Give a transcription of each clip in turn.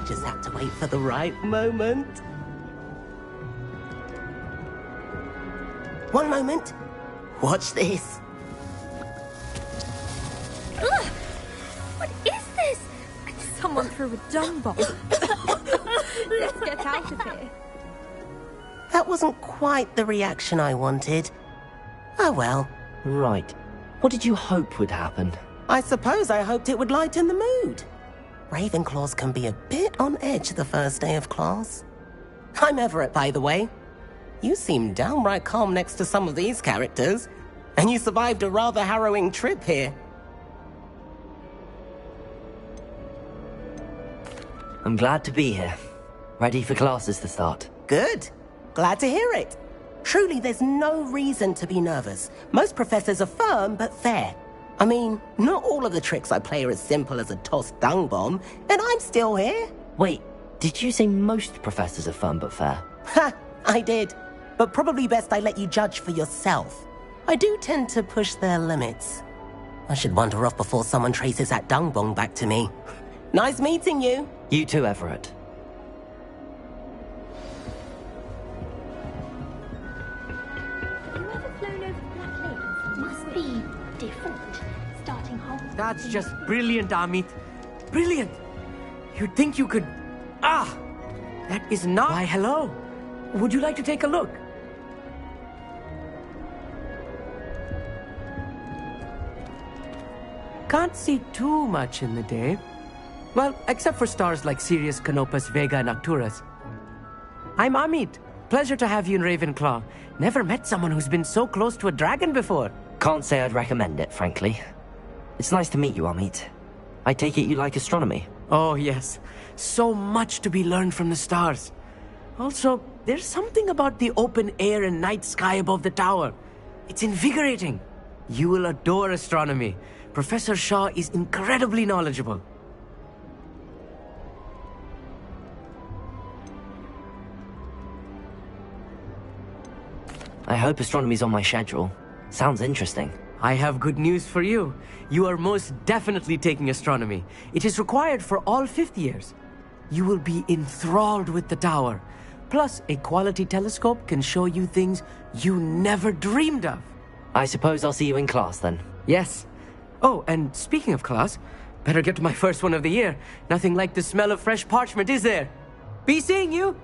Just have to wait for the right moment. One moment. Watch this. Ugh! What is this? Someone threw a dung bomb. Let's get out of here. That wasn't quite the reaction I wanted. Oh well. Right. What did you hope would happen? I suppose I hoped it would lighten the mood. Ravenclaws can be a bit on edge the first day of class. I'm Everett, by the way. You seem downright calm next to some of these characters, and you survived a rather harrowing trip here. I'm glad to be here. Ready for classes to start. Good. Glad to hear it. Truly, there's no reason to be nervous. Most professors are firm but fair. I mean, not all of the tricks I play are as simple as a tossed dung bomb, and I'm still here. Wait, did you say most professors are firm but fair? Ha! I did. But probably best I let you judge for yourself. I do tend to push their limits. I should wander off before someone traces that dung bomb back to me. Nice meeting you. You too, Everett. Have you ever flown over Black Lakes? Must be different. Starting Hogwarts. That's just brilliant, Amit. Brilliant. You'd think you could... Ah! That is not... Why, hello. Would you like to take a look? Can't see too much in the day. Well, except for stars like Sirius, Canopus, Vega, and Arcturus. I'm Amit. Pleasure to have you in Ravenclaw. Never met someone who's been so close to a dragon before. Can't say I'd recommend it, frankly. It's nice to meet you, Amit. I take it you like astronomy? Oh, yes. So much to be learned from the stars. Also, there's something about the open air and night sky above the tower. It's invigorating. You will adore astronomy. Professor Shaw is incredibly knowledgeable. I hope astronomy's on my schedule. Sounds interesting. I have good news for you. You are most definitely taking astronomy. It is required for all fifth years. You will be enthralled with the tower. Plus, a quality telescope can show you things you never dreamed of. I suppose I'll see you in class then. Yes. Oh, and speaking of class, better get to my first one of the year. Nothing like the smell of fresh parchment, is there? Be seeing you!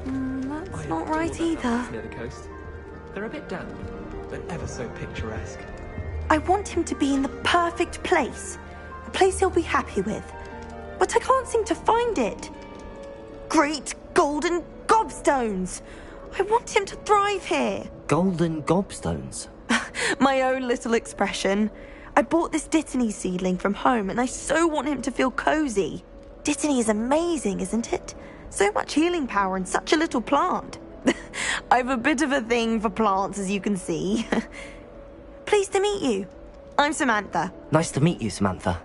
That's not right either. Near the coast. They're a bit damp, but ever so picturesque. I want him to be in the perfect place. A place he'll be happy with. But I can't seem to find it. Great golden gobstones! I want him to thrive here. Golden gobstones? My own little expression. I bought this Dittany seedling from home and I so want him to feel cozy. Dittany is amazing, isn't it? So much healing power in such a little plant. I've a bit of a thing for plants, as you can see. Pleased to meet you. I'm Samantha. Nice to meet you, Samantha.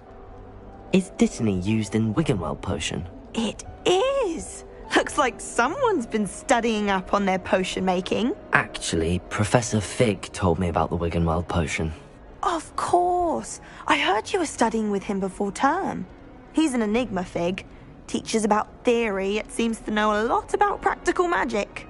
Is Dittany used in Wiggenweld potion? It is. Looks like someone's been studying up on their potion making. Actually, Professor Fig told me about the Wiggenweld potion. Of course. I heard you were studying with him before term. He's an enigma, Fig. Teaches about theory, yet seems to know a lot about practical magic.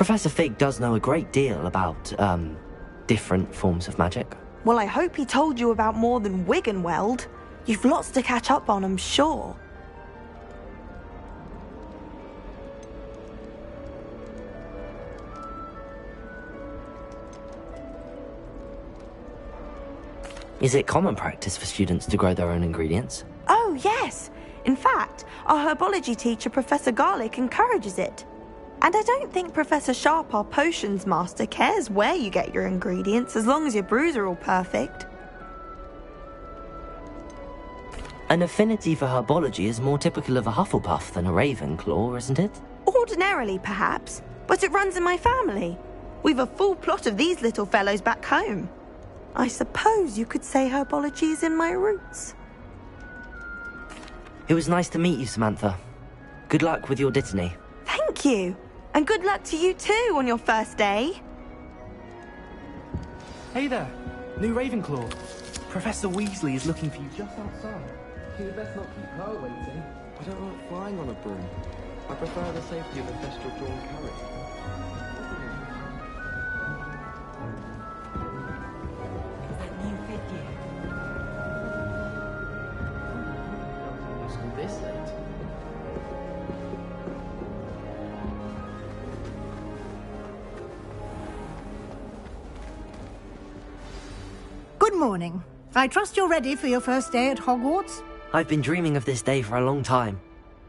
Professor Fig does know a great deal about, different forms of magic. Well, I hope he told you about more than Wiggenweld. You've lots to catch up on, I'm sure. Is it common practice for students to grow their own ingredients? Oh, yes. In fact, our herbology teacher, Professor Garlick, encourages it. And I don't think Professor Sharp, our potions master, cares where you get your ingredients as long as your brews are all perfect. An affinity for herbology is more typical of a Hufflepuff than a Ravenclaw, isn't it? Ordinarily, perhaps, but it runs in my family. We've a full plot of these little fellows back home. I suppose you could say herbology is in my roots. It was nice to meet you, Samantha. Good luck with your dittany. Thank you. And good luck to you too on your first day. Hey there, new Ravenclaw. Professor Weasley is looking for you just outside. You'd best not keep her waiting. I don't like flying on a broom. I prefer the safety of a thestral-drawn carriage. This late. Good morning. I trust you're ready for your first day at Hogwarts? I've been dreaming of this day for a long time.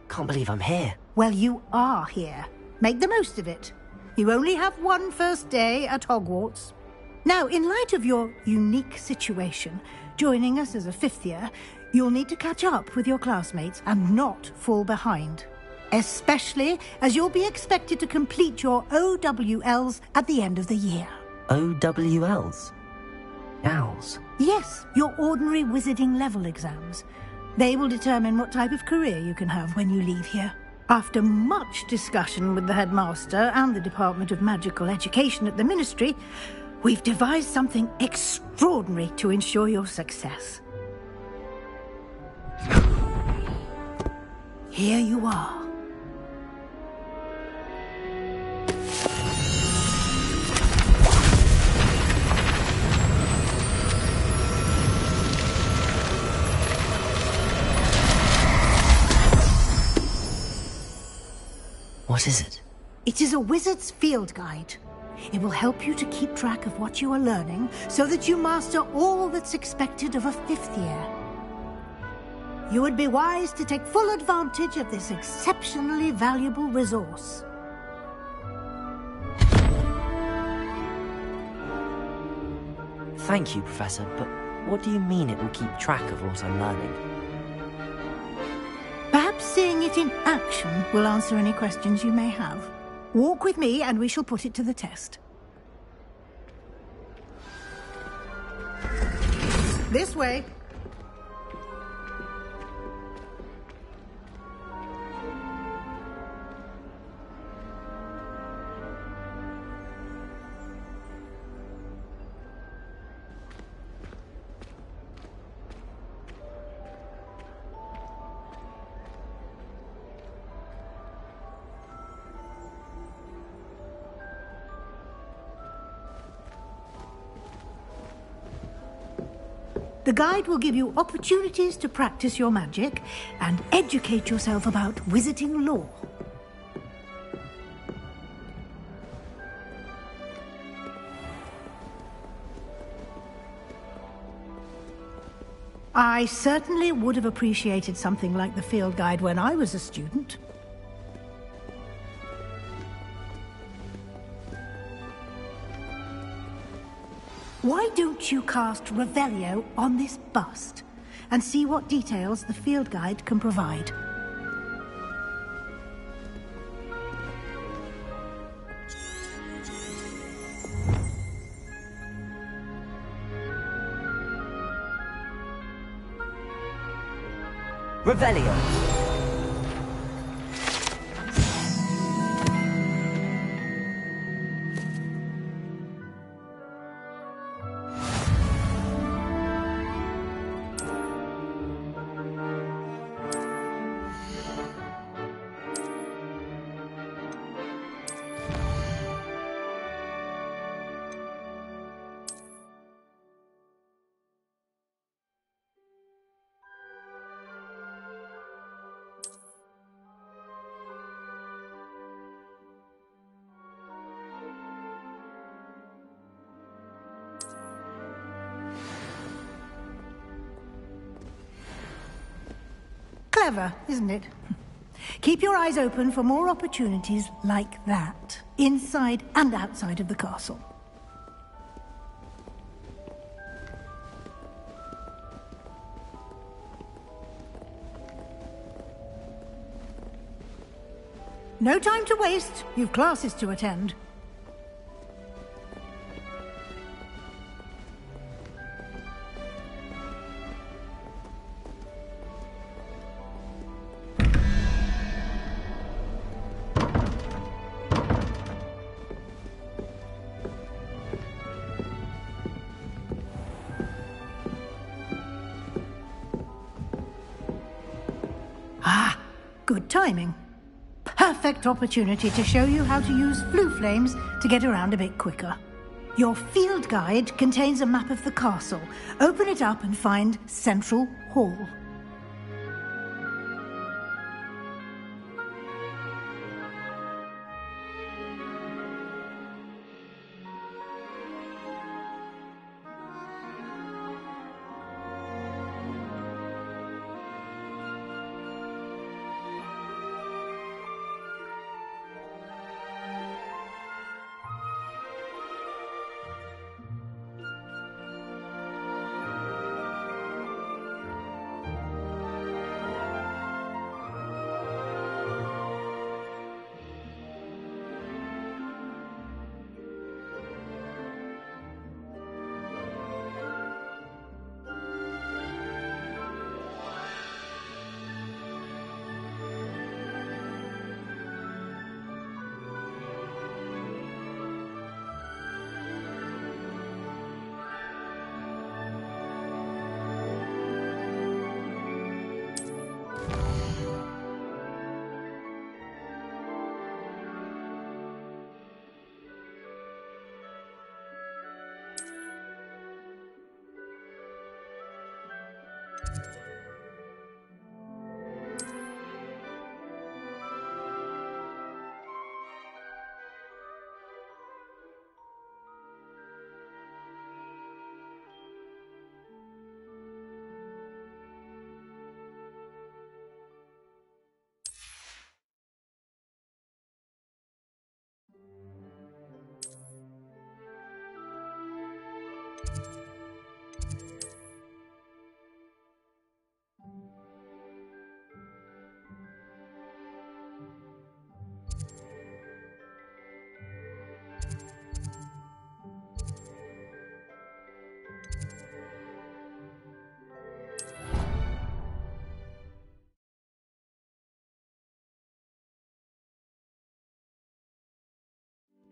Can't believe I'm here. Well, you are here. Make the most of it. You only have one first day at Hogwarts. Now, in light of your unique situation, joining us as a fifth year, you'll need to catch up with your classmates and not fall behind. Especially as you'll be expected to complete your OWLs at the end of the year. OWLs? Owls? Yes, your ordinary wizarding level exams. They will determine what type of career you can have when you leave here. After much discussion with the headmaster and the Department of Magical Education at the Ministry, we've devised something extraordinary to ensure your success. Here you are. What is it? It is a wizard's field guide. It will help you to keep track of what you are learning so that you master all that's expected of a fifth year. You would be wise to take full advantage of this exceptionally valuable resource. Thank you, Professor, but what do you mean it will keep track of what I'm learning? Perhaps seeing it in action will answer any questions you may have. Walk with me and we shall put it to the test. This way. The guide will give you opportunities to practice your magic and educate yourself about wizarding lore. I certainly would have appreciated something like the field guide when I was a student. Why don't you cast Revelio on this bust and see what details the field guide can provide? Revelio! Clever, isn't it? Keep your eyes open for more opportunities like that, inside and outside of the castle. No time to waste. You've classes to attend. Ah, good timing. Perfect opportunity to show you how to use flue flames to get around a bit quicker. Your field guide contains a map of the castle. Open it up and find Central Hall.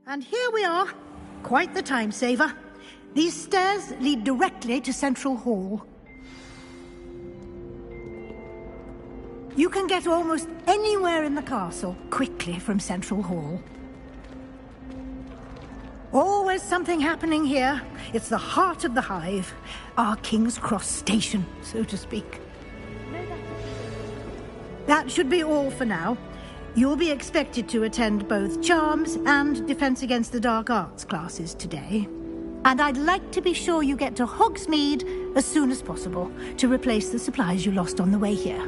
And here we are. Quite the time saver. These stairs lead directly to Central Hall. You can get almost anywhere in the castle quickly from Central Hall. Always something happening here. It's the heart of the hive. Our King's Cross station, so to speak. That should be all for now. You'll be expected to attend both Charms and Defense Against the Dark Arts classes today. And I'd like to be sure you get to Hogsmeade as soon as possible to replace the supplies you lost on the way here.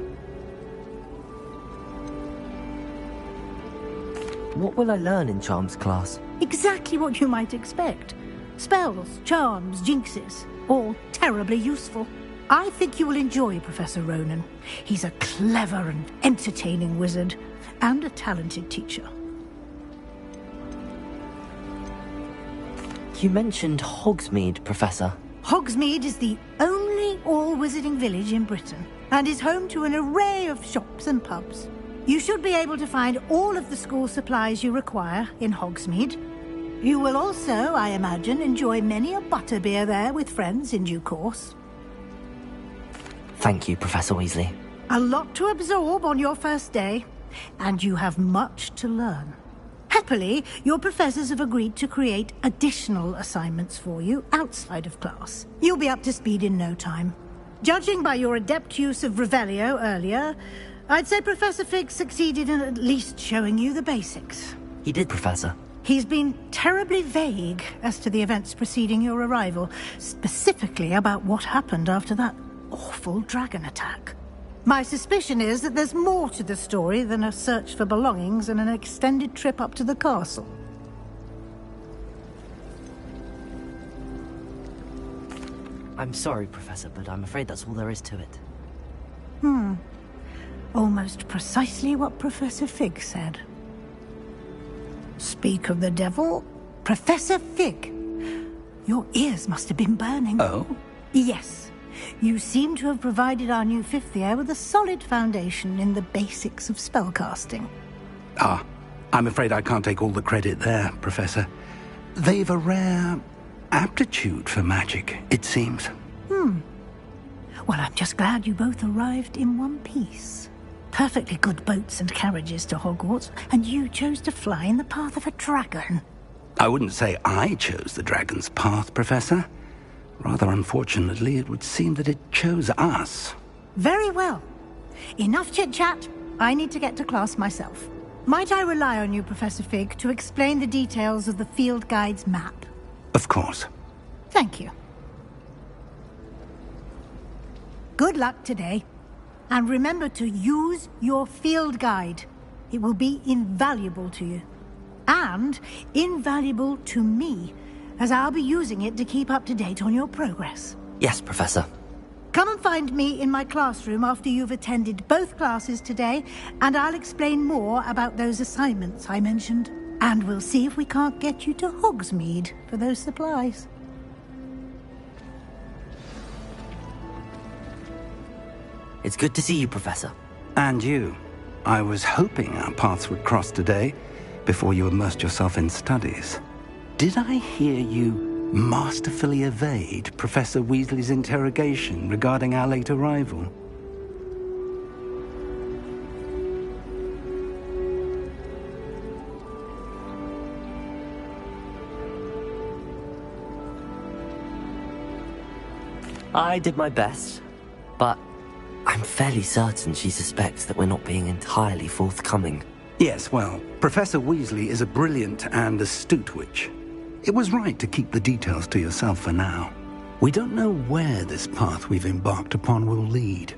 What will I learn in Charms class? Exactly what you might expect. Spells, charms, jinxes, all terribly useful. I think you will enjoy Professor Ronan. He's a clever and entertaining wizard, and a talented teacher. You mentioned Hogsmeade, Professor. Hogsmeade is the only all-wizarding village in Britain, and is home to an array of shops and pubs. You should be able to find all of the school supplies you require in Hogsmeade. You will also, I imagine, enjoy many a butterbeer there with friends in due course. Thank you, Professor Weasley. A lot to absorb on your first day, and you have much to learn. Happily, your professors have agreed to create additional assignments for you outside of class. You'll be up to speed in no time. Judging by your adept use of Revelio earlier, I'd say Professor Fig succeeded in at least showing you the basics. He did, Professor. He's been terribly vague as to the events preceding your arrival, specifically about what happened after that awful dragon attack. My suspicion is that there's more to the story than a search for belongings and an extended trip up to the castle. I'm sorry, Professor, but I'm afraid that's all there is to it. Almost precisely what Professor Fig said. Speak of the devil, Professor Fig. Your ears must have been burning. Oh? Yes. You seem to have provided our new fifth year with a solid foundation in the basics of spellcasting. Ah, I'm afraid I can't take all the credit there, Professor. They've a rare aptitude for magic, it seems. Well, I'm just glad you both arrived in one piece. Perfectly good boats and carriages to Hogwarts, and you chose to fly in the path of a dragon. I wouldn't say I chose the dragon's path, Professor. Rather unfortunately, it would seem that it chose us. Very well. Enough chit-chat. I need to get to class myself. Might I rely on you, Professor Fig, to explain the details of the field guide's map? Of course. Thank you. Good luck today. And remember to use your field guide. It will be invaluable to you. And invaluable to me, as I'll be using it to keep up to date on your progress. Yes, Professor. Come and find me in my classroom after you've attended both classes today, and I'll explain more about those assignments I mentioned. And we'll see if we can't get you to Hogsmeade for those supplies. It's good to see you, Professor. And you. I was hoping our paths would cross today, before you immersed yourself in studies. Did I hear you masterfully evade Professor Weasley's interrogation regarding our late arrival? I did my best, but I'm fairly certain she suspects that we're not being entirely forthcoming. Yes, well, Professor Weasley is a brilliant and astute witch. It was right to keep the details to yourself for now. We don't know where this path we've embarked upon will lead.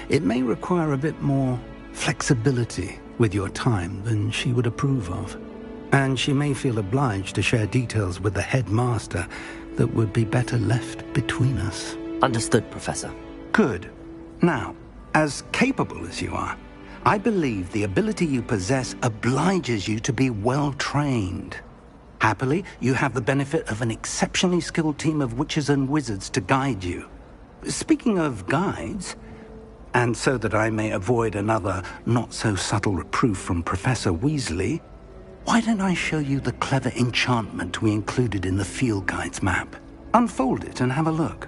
It may require a bit more flexibility with your time than she would approve of. And she may feel obliged to share details with the headmaster that would be better left between us. Understood, Professor. Good. Now, as capable as you are, I believe the ability you possess obliges you to be well trained. Happily, you have the benefit of an exceptionally skilled team of witches and wizards to guide you. Speaking of guides, and so that I may avoid another not-so-subtle reproof from Professor Weasley, why don't I show you the clever enchantment we included in the field guide's map? Unfold it and have a look.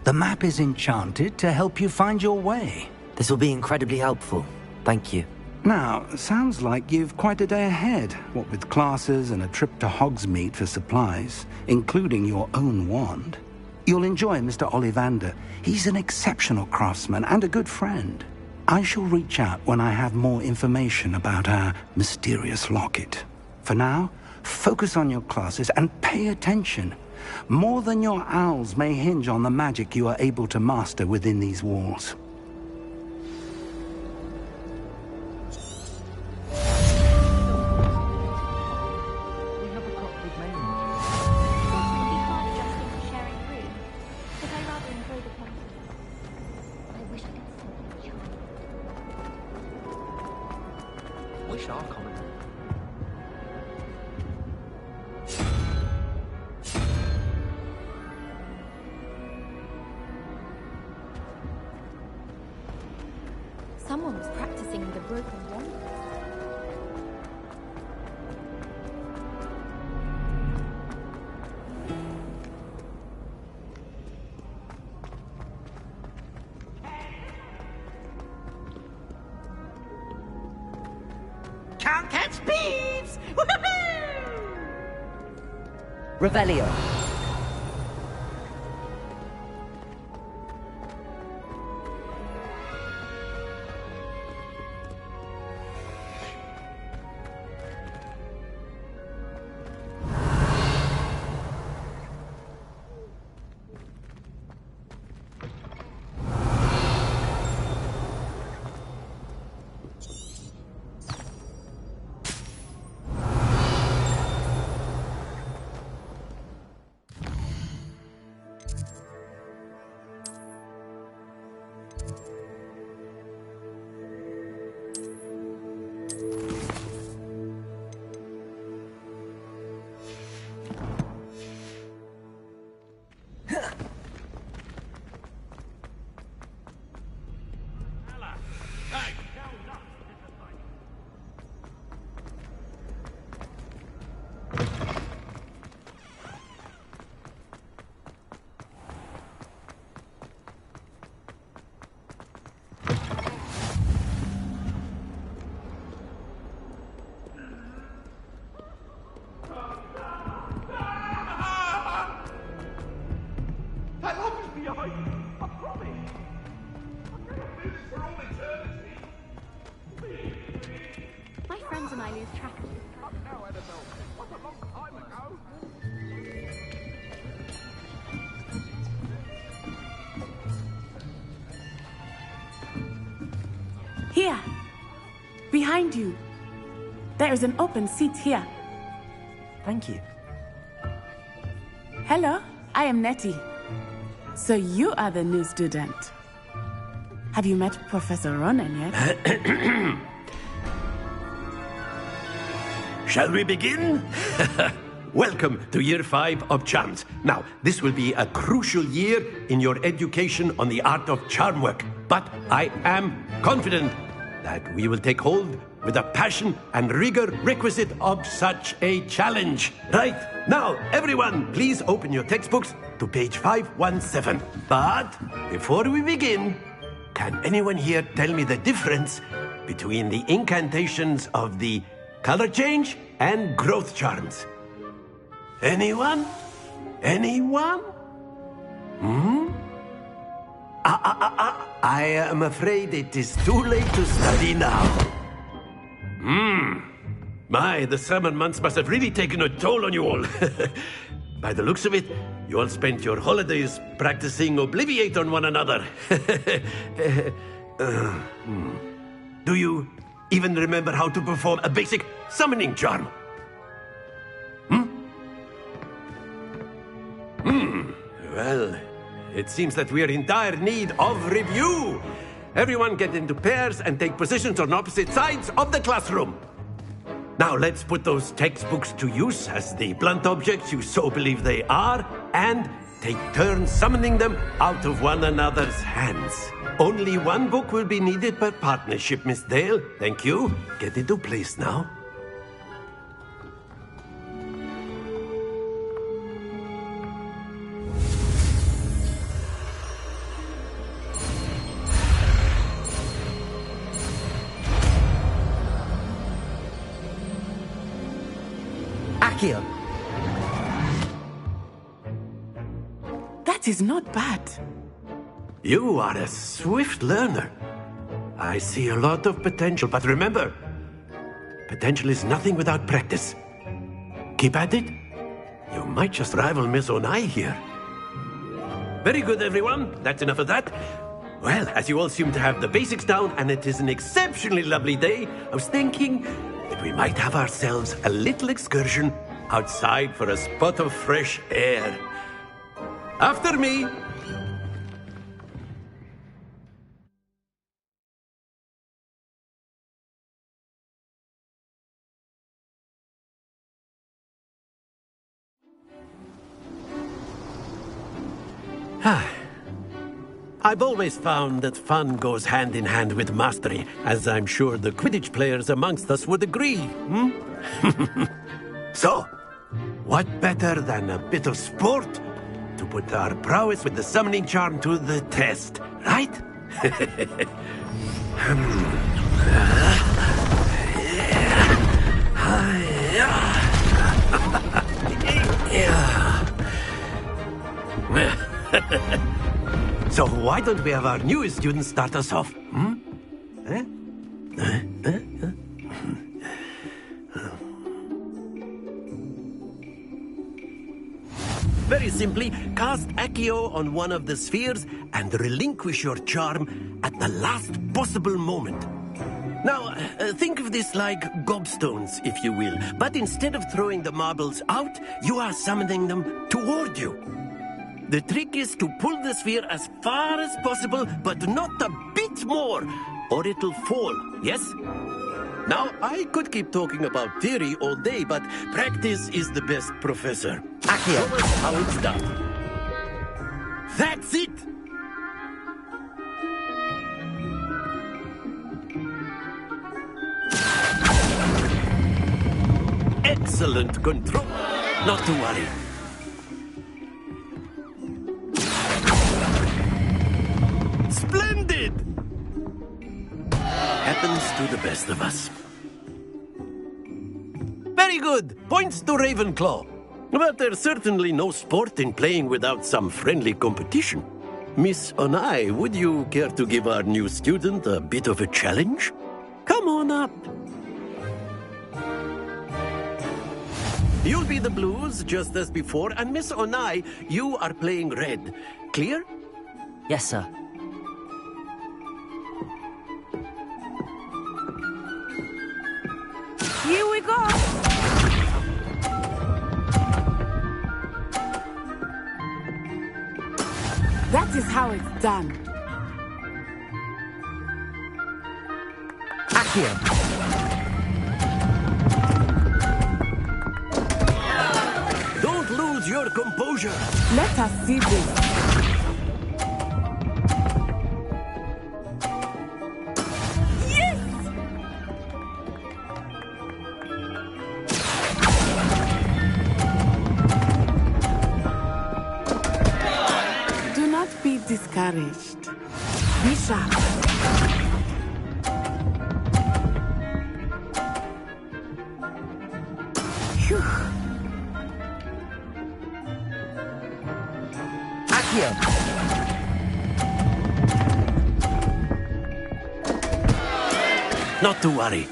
The map is enchanted to help you find your way. This will be incredibly helpful. Thank you. Now, sounds like you've quite a day ahead, what with classes and a trip to Hogsmeade for supplies, including your own wand. You'll enjoy Mr. Ollivander. He's an exceptional craftsman and a good friend. I shall reach out when I have more information about our mysterious locket. For now, focus on your classes and pay attention. More than your owls may hinge on the magic you are able to master within these walls. Someone was practicing with a broken wand. Revelio. My friends and I lose track of it. Here, behind you. There is an open seat here. Thank you. Hello, I am Nettie. So you are the new student. Have you met Professor Ronan yet? Shall we begin? Welcome to Year 5 of Charms. Now, this will be a crucial year in your education on the art of charm work. But I am confident that we will take hold with the passion and rigor requisite of such a challenge. Right, now, everyone, please open your textbooks to page 517. But before we begin, can anyone here tell me the difference between the incantations of the color change and growth charms? Anyone? Anyone? I am afraid it is too late to study now. My, the summer months must have really taken a toll on you all. By the looks of it, you all spent your holidays practicing Obliviate on one another. Do you even remember how to perform a basic summoning charm? Well, it seems that we are in dire need of review. Everyone get into pairs and take positions on opposite sides of the classroom. Now let's put those textbooks to use as the blunt objects you so believe they are, and take turns summoning them out of one another's hands. Only one book will be needed per partnership, Miss Dale. Thank you. Get into place now. Accio. That is not bad. You are a swift learner. I see a lot of potential, but remember, potential is nothing without practice. Keep at it. You might just rival Miss Onai here. Very good, everyone. That's enough of that. Well, as you all seem to have the basics down, and it is an exceptionally lovely day, I was thinking that we might have ourselves a little excursion outside for a spot of fresh air. After me. I've always found that fun goes hand in hand with mastery, as I'm sure the Quidditch players amongst us would agree. So, what better than a bit of sport to put our prowess with the summoning charm to the test, right? So why don't we have our newest student start us off? Eh? Very simply, cast Accio on one of the spheres and relinquish your charm at the last possible moment. Now, think of this like gobstones, if you will. But instead of throwing the marbles out, you are summoning them toward you. The trick is to pull the sphere as far as possible, but not a bit more, or it'll fall, yes? Now, I could keep talking about theory all day, but practice is the best professor. Accio, show us how it's done. That's it! Excellent control. Not to worry. Splendid! Happens to the best of us. Very good. Points to Ravenclaw. But there's certainly no sport in playing without some friendly competition. Miss Onai, would you care to give our new student a bit of a challenge? Come on up. You'll be the blues, just as before, and Miss Onai, you are playing red. Clear? Yes, sir. Here we go! That is how it's done. Accio. Don't lose your composure. Let us see this. Yes! Do not be discouraged. Be sharp. Phew. Accio. Not to worry.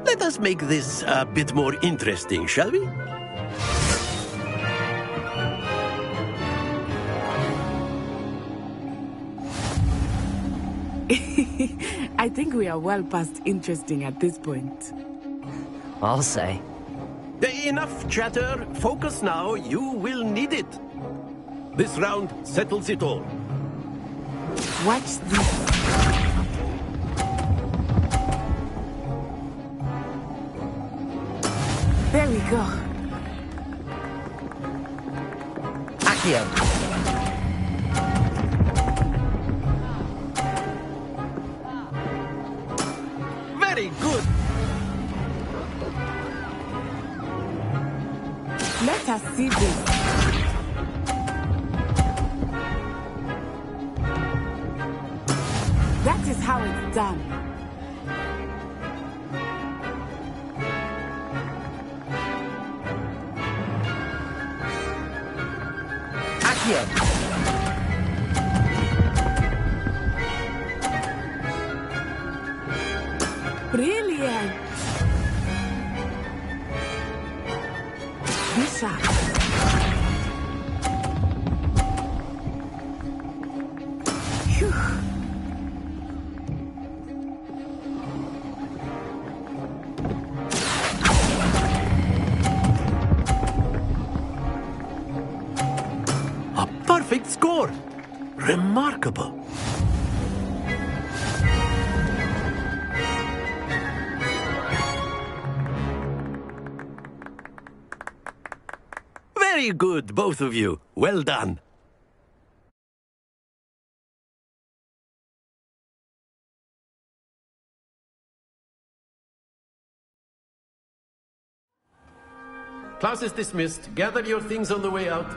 Let us make this a bit more interesting, shall we? I think we are well past interesting at this point. I'll say. Enough chatter. Focus now. You will need it. This round settles it all. Watch this. There we go. Accio. Very good. Let us see this. That is how it's done. Accio. Brilliant. Be sharp. Phew. A perfect score. Remarkable. Very good, both of you. Well done. Class is dismissed. Gather your things on the way out.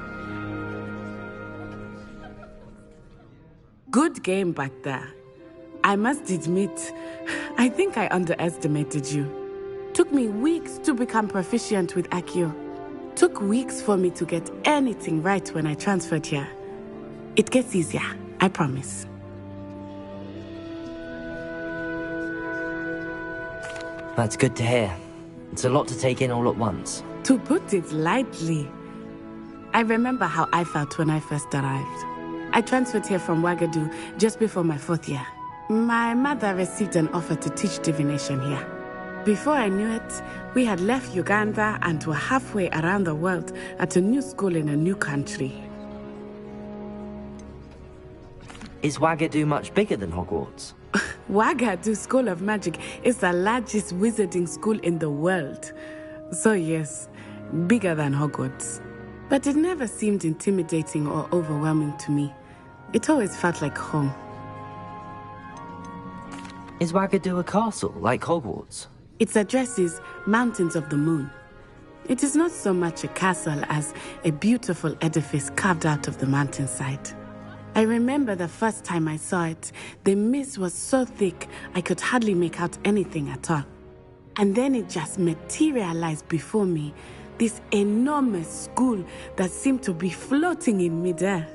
Good game back there. I must admit, I think I underestimated you. Took me weeks to become proficient with Accio. Took weeks for me to get anything right when I transferred here. It gets easier, I promise. That's good to hear. It's a lot to take in all at once. To put it lightly, I remember how I felt when I first arrived. I transferred here from Wagadu just before my 4th year. My mother received an offer to teach divination here. Before I knew it, we had left Uganda and were halfway around the world at a new school in a new country. Is Wagadu much bigger than Hogwarts? Wagadu School of Magic is the largest wizarding school in the world. So yes, bigger than Hogwarts. But it never seemed intimidating or overwhelming to me. It always felt like home. Is Wagadu a castle, like Hogwarts? Its address is Mountains of the Moon. It is not so much a castle as a beautiful edifice carved out of the mountainside. I remember the first time I saw it, the mist was so thick I could hardly make out anything at all. And then it just materialized before me, this enormous school that seemed to be floating in midair.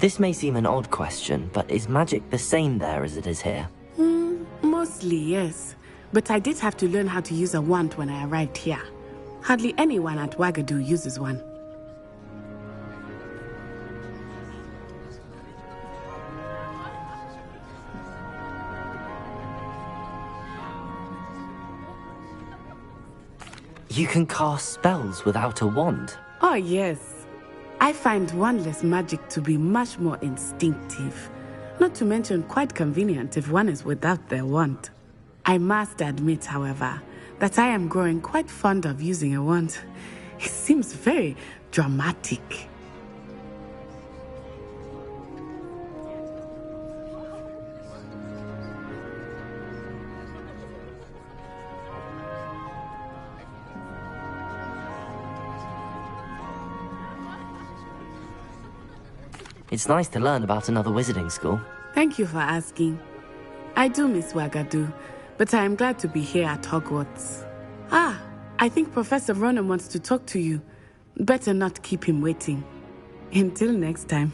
This may seem an odd question, but is magic the same there as it is here? Mostly, yes. But I did have to learn how to use a wand when I arrived here. Hardly anyone at Wagadu uses one. You can cast spells without a wand. Oh, yes. I find wandless magic to be much more instinctive. Not to mention quite convenient if one is without their wand. I must admit, however, that I am growing quite fond of using a wand. It seems very dramatic. It's nice to learn about another wizarding school. Thank you for asking. I do miss Wagadu, but I am glad to be here at Hogwarts. I think Professor Ronan wants to talk to you. Better not keep him waiting. Until next time.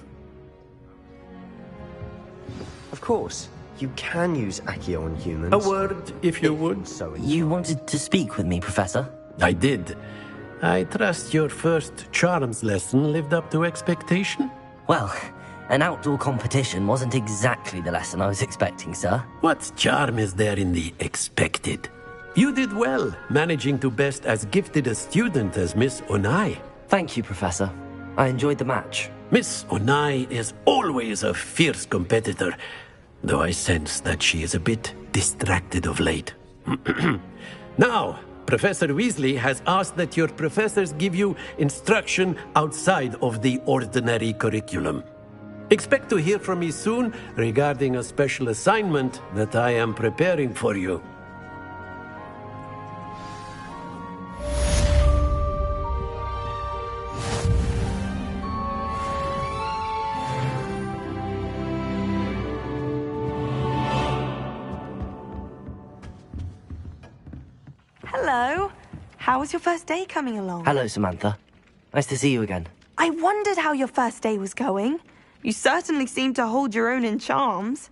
Of course, you can use Accio on humans. A word, if you would. You wanted to speak with me, Professor? I did. I trust your first charms lesson lived up to expectation? Well, an outdoor competition wasn't exactly the lesson I was expecting, sir. What charm is there in the expected? You did well, managing to best as gifted a student as Miss Onai. Thank you, Professor. I enjoyed the match. Miss Onai is always a fierce competitor, though I sense that she is a bit distracted of late. Now, Professor Weasley has asked that your professors give you instruction outside of the ordinary curriculum. Expect to hear from me soon regarding a special assignment that I am preparing for you. Hello. How was your first day coming along? Hello, Samantha. Nice to see you again. I wondered how your first day was going. You certainly seem to hold your own in charms.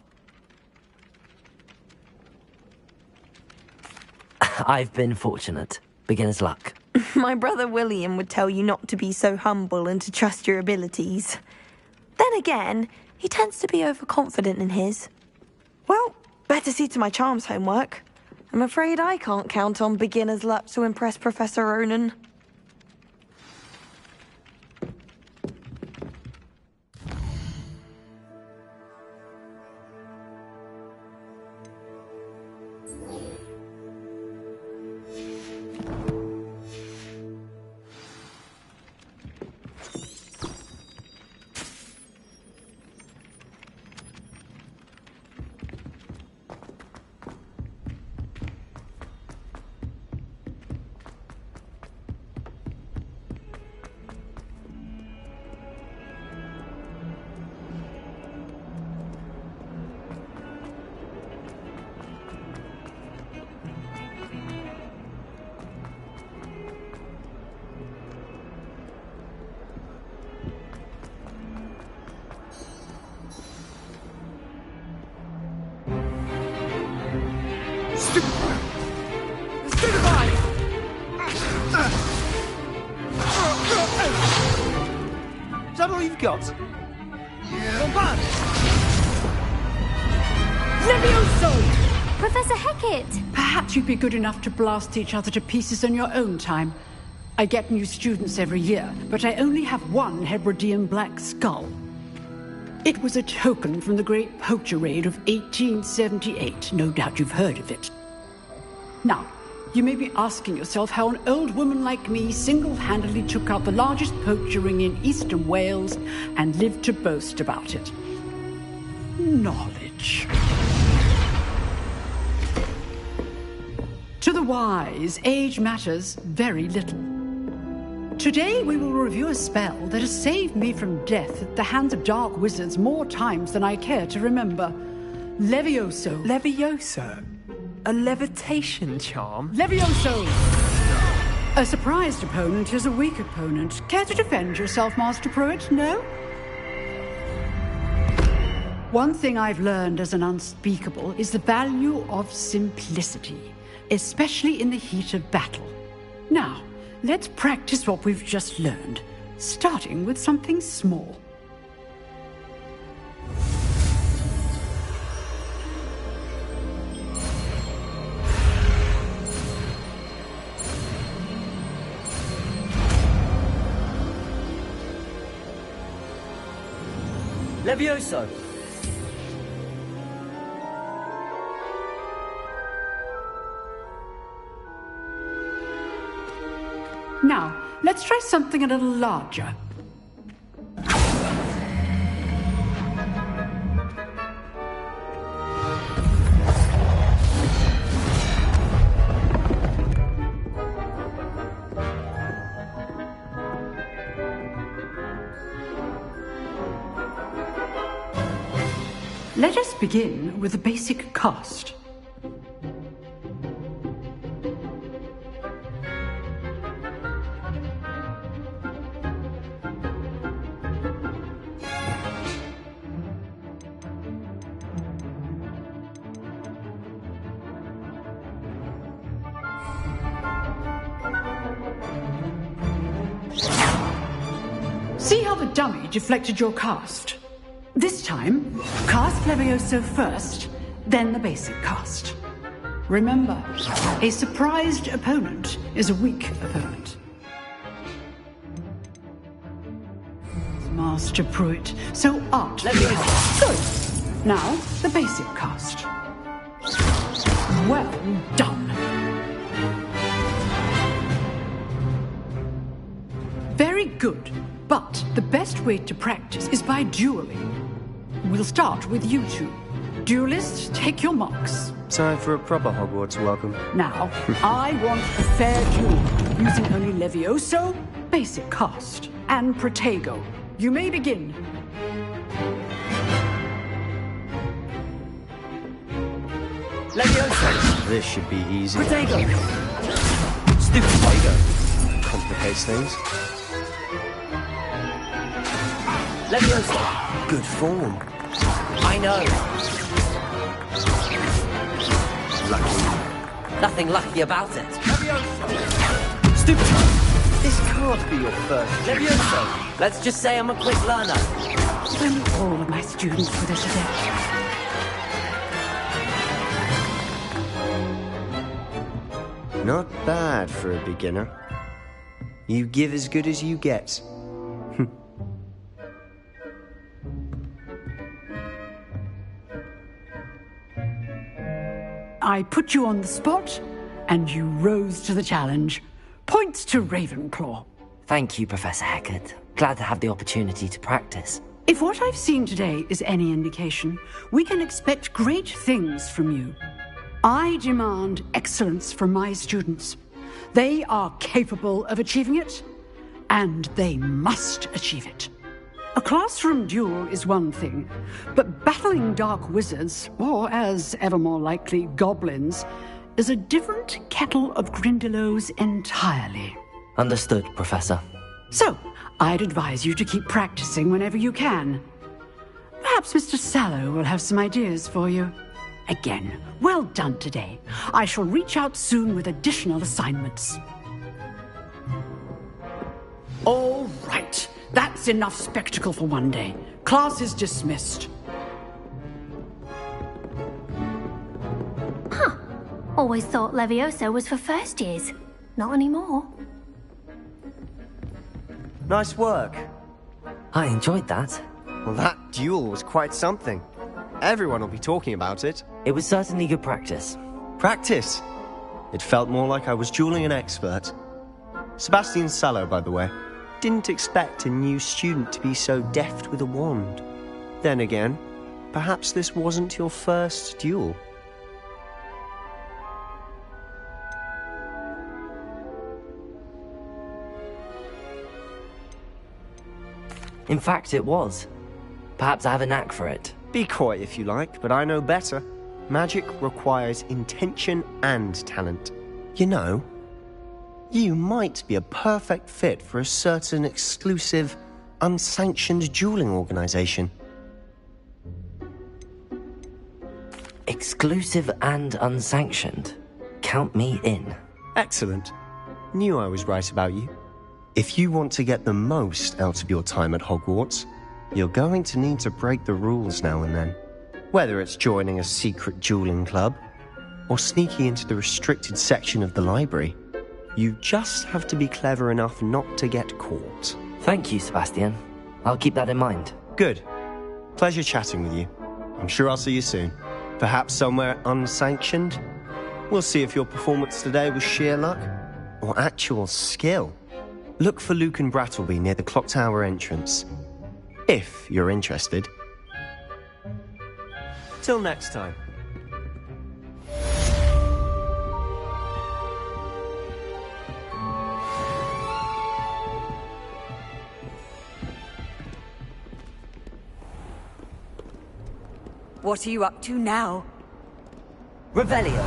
I've been fortunate. Beginner's luck. My brother William would tell you not to be so humble and to trust your abilities. Then again, he tends to be overconfident in his. Well, better see to my charms homework. I'm afraid I can't count on beginner's luck to impress Professor Ronan. Is that all you've got? Levioso! Professor Hecat! Perhaps you'd be good enough to blast each other to pieces in your own time. I get new students every year, but I only have one Hebridean black skull. It was a token from the Great Poacher Raid of 1878. No doubt you've heard of it. Now, you may be asking yourself how an old woman like me single-handedly took out the largest poacher ring in eastern Wales and lived to boast about it. Knowledge. To the wise, age matters very little. Today we will review a spell that has saved me from death at the hands of dark wizards more times than I care to remember. Levioso. Levioso? A levitation charm? Levioso! A surprised opponent is a weak opponent. Care to defend yourself, Master Pruitt? No? One thing I've learned as an unspeakable is the value of simplicity, especially in the heat of battle. Now, let's practice what we've just learned, starting with something small. Levioso! Now, let's try something a little larger. Let us begin with a basic cast. See how the dummy deflected your cast? This time, cast Levioso first, then the basic cast. Remember, a surprised opponent is a weak opponent. Master Pruitt, so art. Good. Now, the basic cast. Well done. Very good, but the best way to practice is by dueling. We'll start with you two. Duelists, take your marks. Time for a proper Hogwarts welcome. Now, I want a fair duel, using only Levioso, basic cast, and Protego. You may begin. Levioso! This should be easy. Protego! Stupid Protego! Complicates things. Levioso! Good form. I know. Lucky. Nothing lucky about it. Levioso! Stupid! This can't be your first. Levioso! Let's just say I'm a quick learner. If only all of my students were this adept. Not bad for a beginner. You give as good as you get. I put you on the spot, and you rose to the challenge. Points to Ravenclaw. Thank you, Professor Hecat. Glad to have the opportunity to practice. If what I've seen today is any indication, we can expect great things from you. I demand excellence from my students. They are capable of achieving it, and they must achieve it. A classroom duel is one thing, but battling dark wizards, or as ever more likely, goblins, is a different kettle of Grindylows entirely. Understood, Professor. So, I'd advise you to keep practicing whenever you can. Perhaps Mr. Sallow will have some ideas for you. Again, well done today. I shall reach out soon with additional assignments. All right. That's enough spectacle for one day. Class is dismissed. Huh. Always thought Levioso was for first years. Not anymore. Nice work. I enjoyed that. Well, that duel was quite something. Everyone will be talking about it. It was certainly good practice. Practice? It felt more like I was dueling an expert. Sebastian Sallow, by the way. Didn't expect a new student to be so deft with a wand. Then again, perhaps this wasn't your first duel. In fact, it was. Perhaps I have a knack for it. Be coy if you like, but I know better. Magic requires intention and talent. You know, you might be a perfect fit for a certain exclusive, unsanctioned dueling organization. Exclusive and unsanctioned. Count me in. Excellent. Knew I was right about you. If you want to get the most out of your time at Hogwarts, you're going to need to break the rules now and then. Whether it's joining a secret dueling club, or sneaking into the restricted section of the library, you just have to be clever enough not to get caught. Thank you, Sebastian. I'll keep that in mind. Good. Pleasure chatting with you. I'm sure I'll see you soon. Perhaps somewhere unsanctioned? We'll see if your performance today was sheer luck or actual skill. Look for Luke and Brattleby near the clock tower entrance, if you're interested. Till next time. What are you up to now? Revelio.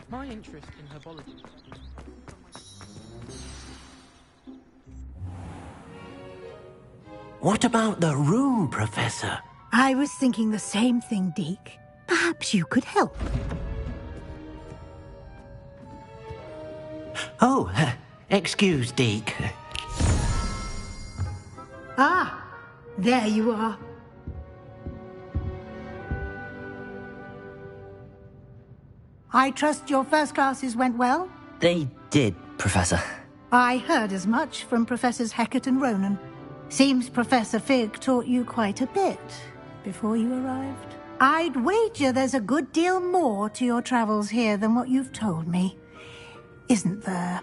My interest in herbology. What about the room, Professor? I was thinking the same thing, Deke. Perhaps you could help. Oh, excuse, Deke. Ah, there you are. I trust your first classes went well? They did, Professor. I heard as much from Professors Hecat and Ronan. Seems Professor Fig taught you quite a bit before you arrived. I'd wager there's a good deal more to your travels here than what you've told me. Isn't there?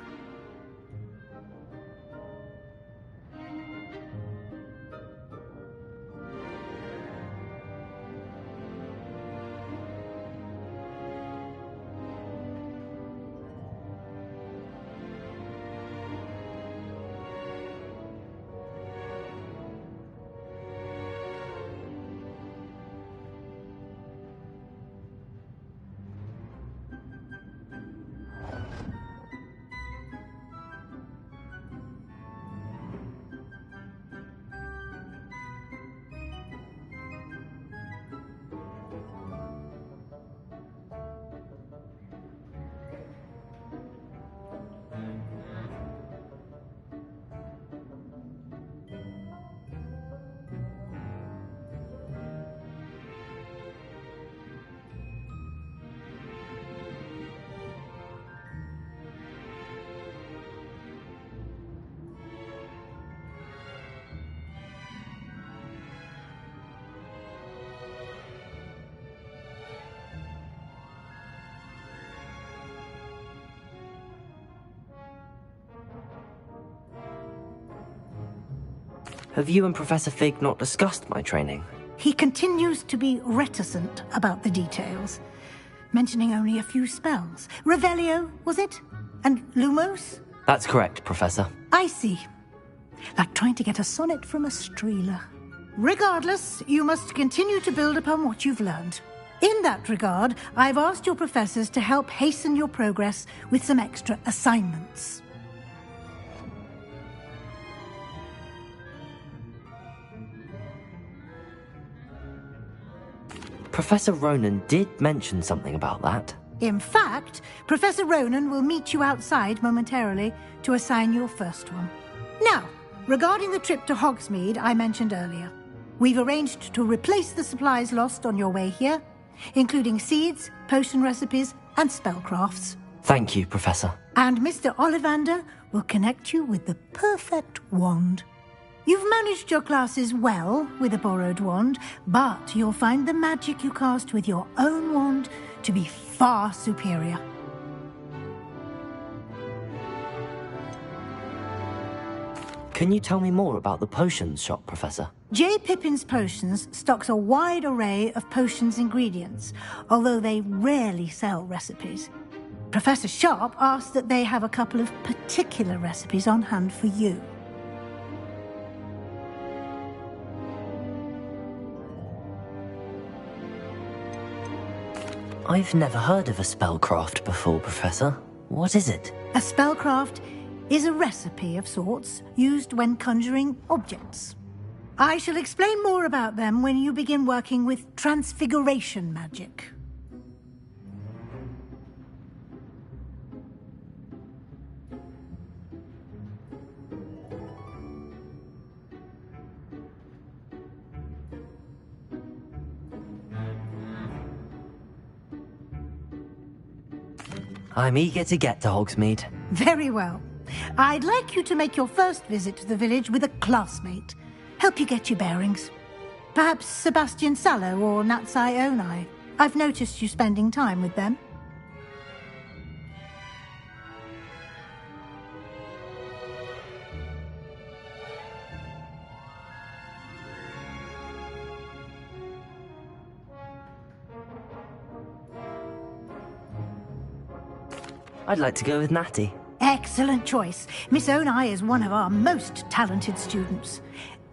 Have you and Professor Fig not discussed my training? He continues to be reticent about the details, mentioning only a few spells. Revelio, was it? And Lumos? That's correct, Professor. I see. Like trying to get a sonnet from a streeler. Regardless, you must continue to build upon what you've learned. In that regard, I've asked your professors to help hasten your progress with some extra assignments. Professor Ronan did mention something about that. In fact, Professor Ronan will meet you outside momentarily to assign your first one. Now, Regarding the trip to Hogsmeade I mentioned earlier, we've arranged to replace the supplies lost on your way here, including seeds, potion recipes, and spellcrafts. Thank you, Professor. And Mr. Ollivander will connect you with the perfect wand. You've managed your classes well with a borrowed wand, but you'll find the magic you cast with your own wand to be far superior. Can you tell me more about the potions shop, Professor? J. Pippin's Potions stocks a wide array of potions ingredients, although they rarely sell recipes. Professor Sharp asked that they have a couple of particular recipes on hand for you. I've never heard of a spellcraft before, Professor. What is it? A spellcraft is a recipe of sorts used when conjuring objects. I shall explain more about them when you begin working with transfiguration magic. I'm eager to get to Hogsmeade. Very well. I'd like you to make your first visit to the village with a classmate. Help you get your bearings. Perhaps Sebastian Sallow or Natsai Onai. I've noticed you spending time with them. I'd like to go with Natty. Excellent choice. Miss Onai is one of our most talented students.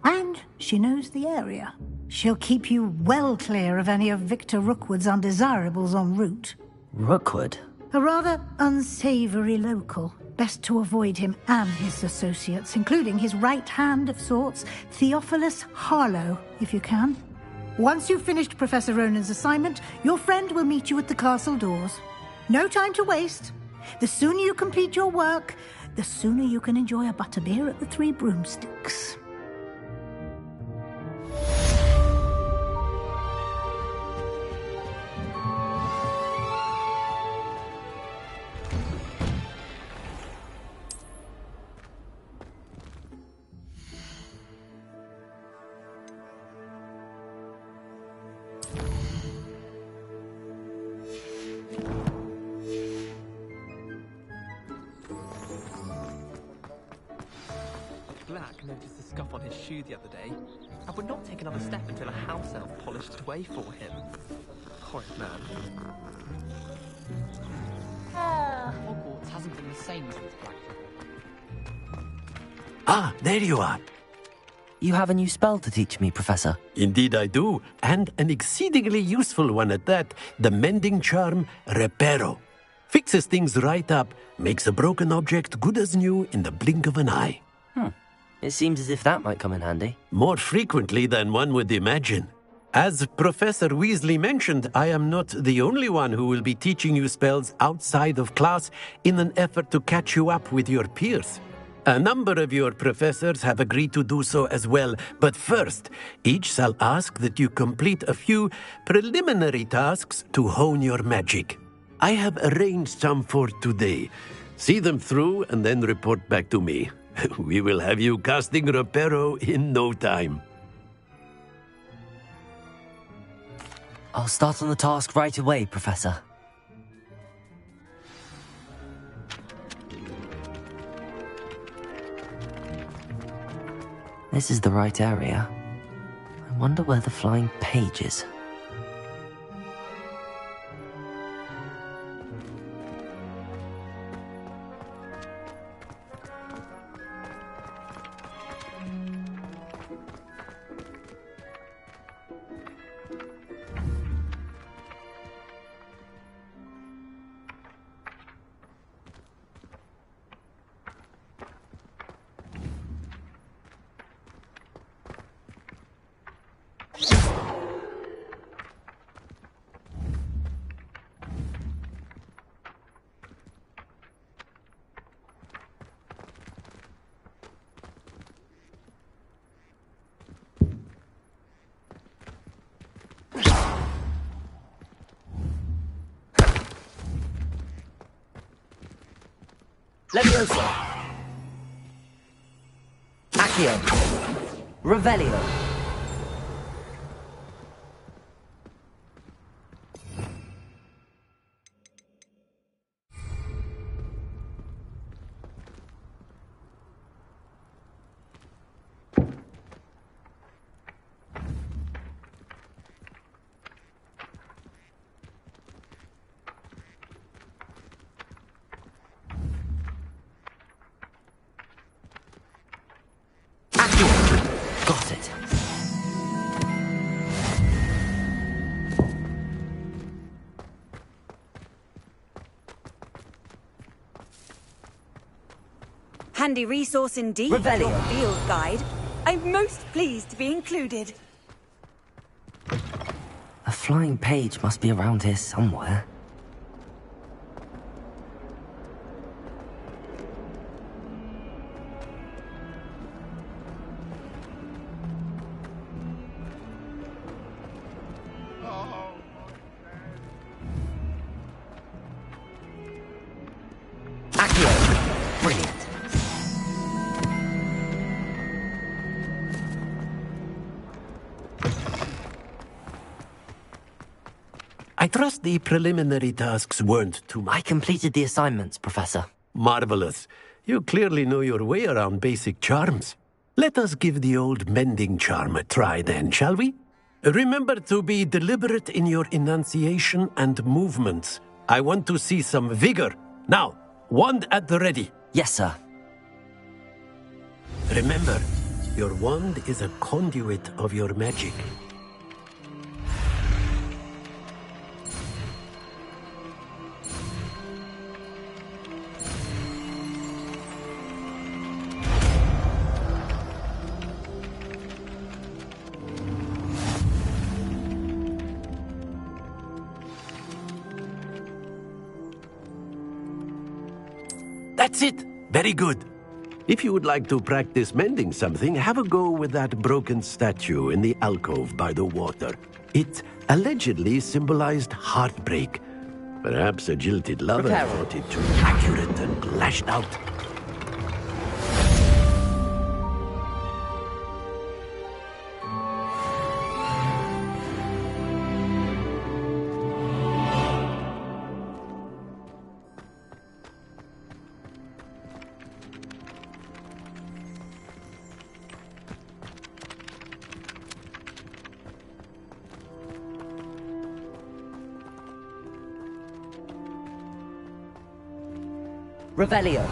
And she knows the area. She'll keep you well clear of any of Victor Rookwood's undesirables en route. Rookwood? A rather unsavoury local. Best to avoid him and his associates, including his right hand of sorts, Theophilus Harlow, if you can. Once you've finished Professor Ronan's assignment, your friend will meet you at the castle doors. No time to waste. The sooner you complete your work, the sooner you can enjoy a butterbeer at the Three Broomsticks. Black noticed the scuff on his shoe the other day and would not take another step until a house elf polished it away for him. Horrid man. Hogwarts hasn't been the same since Black. Ah, there you are. You have a new spell to teach me, Professor. Indeed I do, and an exceedingly useful one at that, the mending charm Reparo. Fixes things right up, makes a broken object good as new in the blink of an eye. It seems as if that might come in handy. More frequently than one would imagine. As Professor Weasley mentioned, I am not the only one who will be teaching you spells outside of class in an effort to catch you up with your peers. A number of your professors have agreed to do so as well, but first, each shall ask that you complete a few preliminary tasks to hone your magic. I have arranged some for today. See them through and then report back to me. We will have you casting Reparo in no time. I'll start on the task right away, Professor. This is the right area. I wonder where the flying page is. Levioso. Accio. Revelio. Got it. Handy resource indeed, Revelio. your field guide. I'm most pleased to be included. A flying page must be around here somewhere. Accio. Brilliant. I trust the preliminary tasks weren't too much. I completed the assignments, Professor. Marvelous. You clearly know your way around basic charms. Let us give the old mending charm a try then, shall we? Remember to be deliberate in your enunciation and movements. I want to see some vigor. Now, wand at the ready. Yes, sir. Remember, your wand is a conduit of your magic. That's it. Very good. If you would like to practice mending something, have a go with that broken statue in the alcove by the water. It allegedly symbolized heartbreak. Perhaps a jilted lover thought it too accurate and lashed out. Revelio.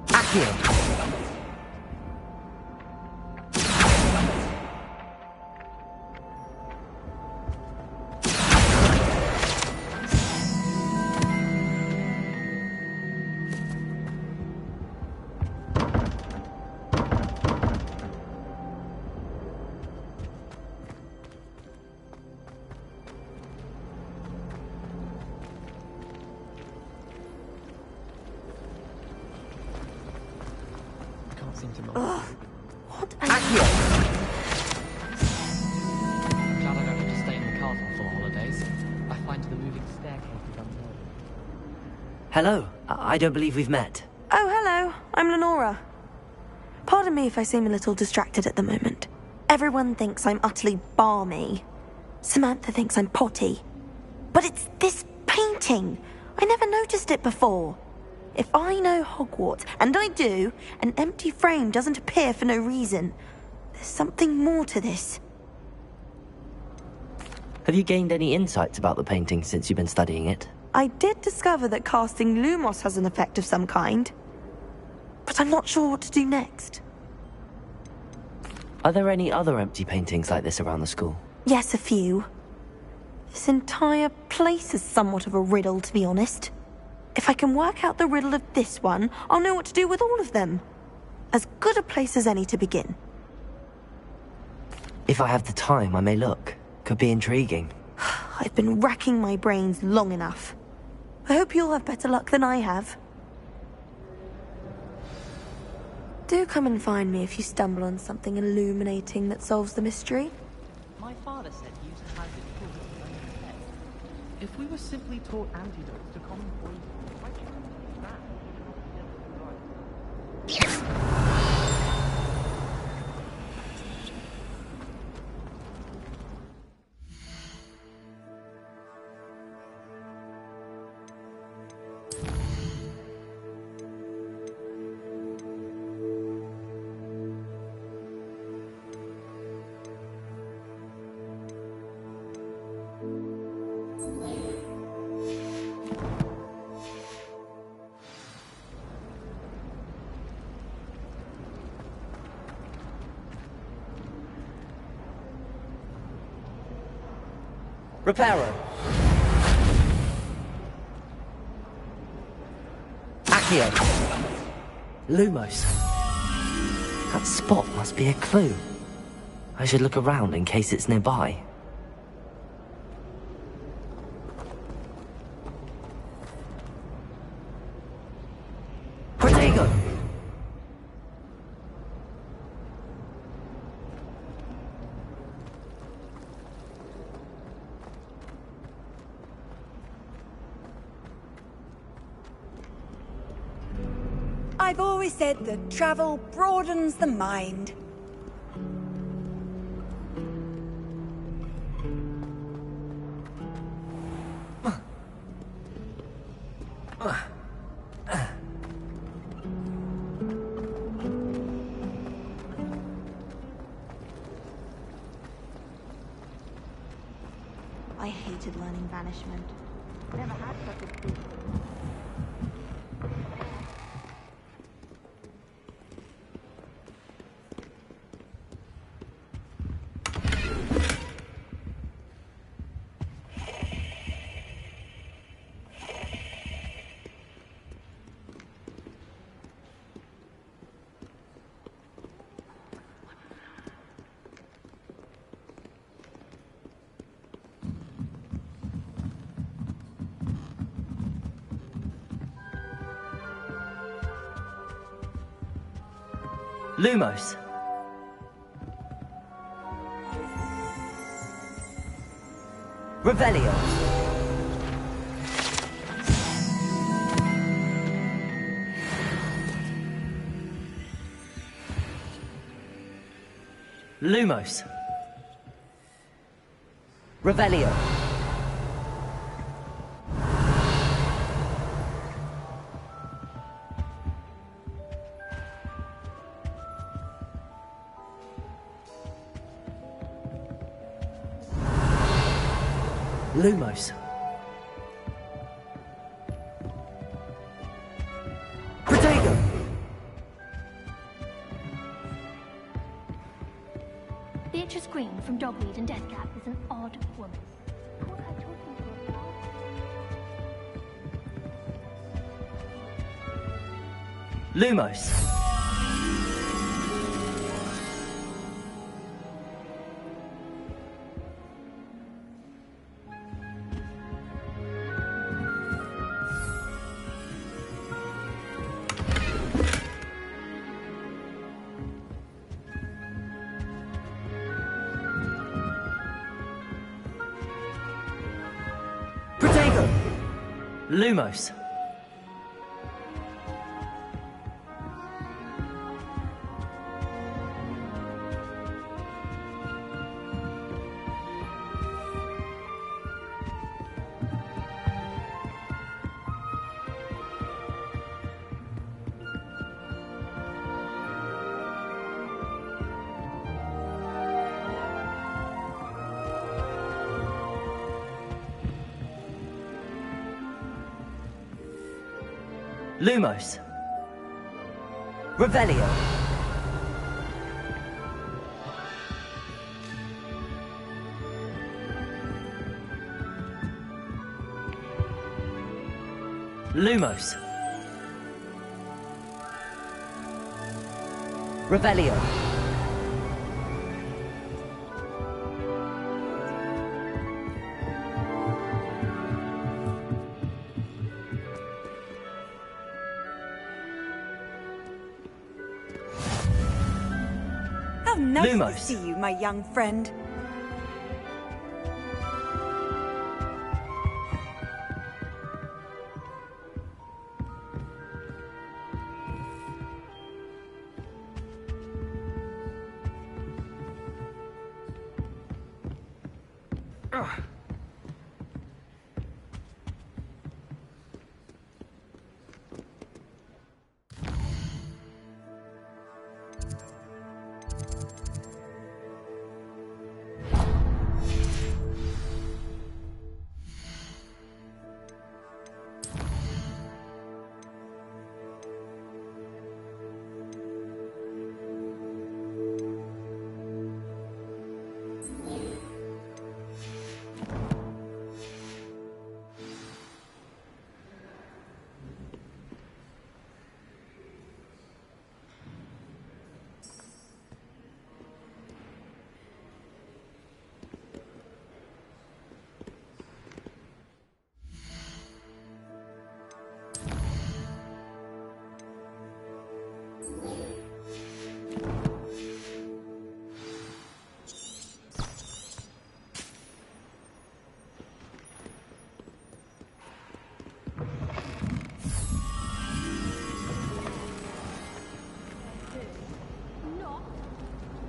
Accio. What a... Accio! I'm glad I don't have to stay in the castle for the holidays. I find the moving staircase is unnerving. Hello. I don't believe we've met. Oh, hello. I'm Lenora. Pardon me if I seem a little distracted at the moment. Everyone thinks I'm utterly balmy. Samantha thinks I'm potty. But it's this painting. I never noticed it before. If I know Hogwarts, and I do, an empty frame doesn't appear for no reason. There's something more to this. Have you gained any insights about the painting since you've been studying it? I did discover that casting Lumos has an effect of some kind. But I'm not sure what to do next. Are there any other empty paintings like this around the school? Yes, a few. This entire place is somewhat of a riddle, to be honest. If I can work out the riddle of this one, I'll know what to do with all of them. As good a place as any to begin. If I have the time, I may look. Could be intriguing. I've been racking my brains long enough. I hope you'll have better luck than I have. Do come and find me if you stumble on something illuminating that solves the mystery. My father said he used to have it full of his own head. If we were simply taught antidotes to common poison, why do you think Reparo. Accio. Lumos. That spot must be a clue. I should look around in case it's nearby. Protego! I've always said that travel broadens the mind. I hated learning banishment. Never had such a Lumos. Revelio. Lumos. Revelio. Lumos. Protego! Beatrice Green from Dogweed and Deathcap is an odd woman. Caught her talking to a Lumos. Lumos. Lumos. Revelio. Lumos. Revelio. How nice Lumos. to see you, my young friend.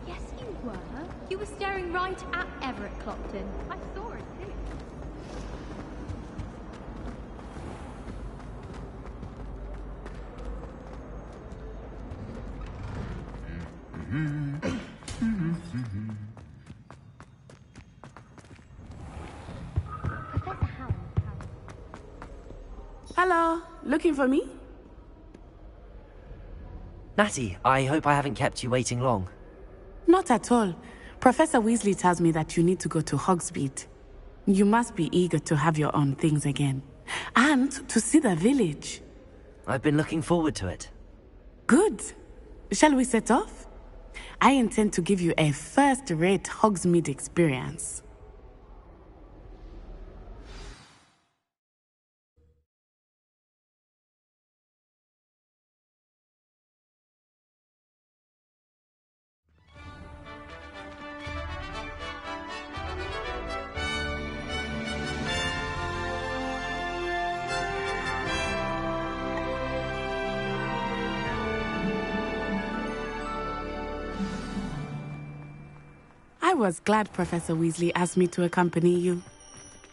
Yes, you were. You were staring right at Everett Clopton. I saw it too. Hello, looking for me? Natty, I hope I haven't kept you waiting long. Not at all. Professor Weasley tells me that you need to go to Hogsmeade. You must be eager to have your own things again. And to see the village. I've been looking forward to it. Good. Shall we set off? I intend to give you a first-rate Hogsmeade experience. I was glad Professor Weasley asked me to accompany you.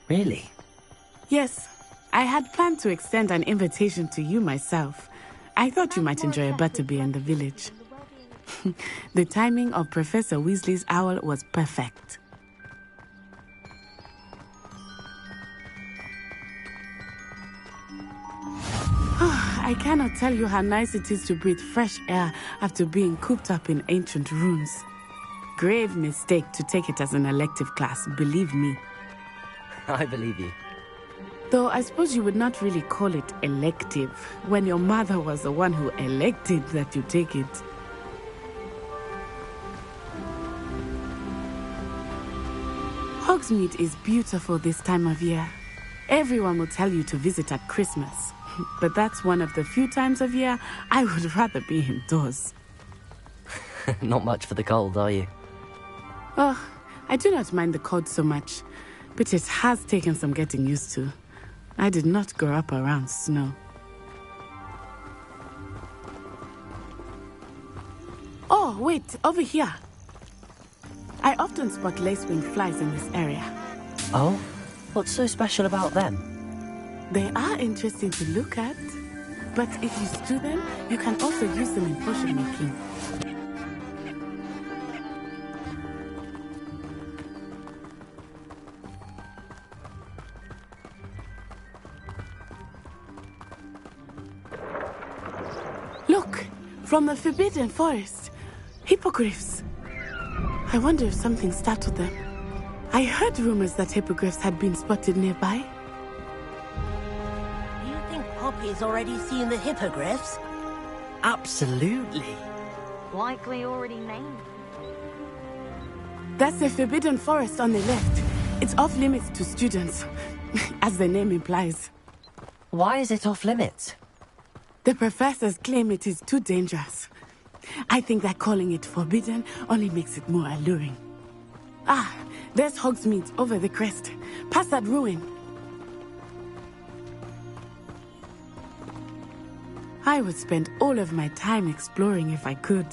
Really? Yes, I had planned to extend an invitation to you myself. I thought you might enjoy a butterbeer in the village. The timing of Professor Weasley's owl was perfect. I cannot tell you how nice it is to breathe fresh air after being cooped up in ancient rooms. Grave mistake to take it as an elective class, believe me. I believe you. Though I suppose you would not really call it elective when your mother was the one who elected that you take it. Hogsmeade is beautiful this time of year. Everyone will tell you to visit at Christmas. But that's one of the few times of year I would rather be indoors. Not much for the cold, are you? Oh, I do not mind the cold so much, but it has taken some getting used to. I did not grow up around snow. Oh, wait, over here. I often spot lacewing flies in this area. Oh? What's so special about them? They are interesting to look at, but if you stew them, you can also use them in potion making. Look, from the Forbidden Forest, hippogriffs. I wonder if something startled them. I heard rumors that hippogriffs had been spotted nearby. You think Poppy's already seen the hippogriffs? Absolutely. Likely already named. That's the Forbidden Forest on the left. It's off limits to students, as the name implies. Why is it off limits? The professors claim it is too dangerous. I think that calling it forbidden only makes it more alluring. Ah, there's Hogsmeade over the crest, past that ruin. I would spend all of my time exploring if I could.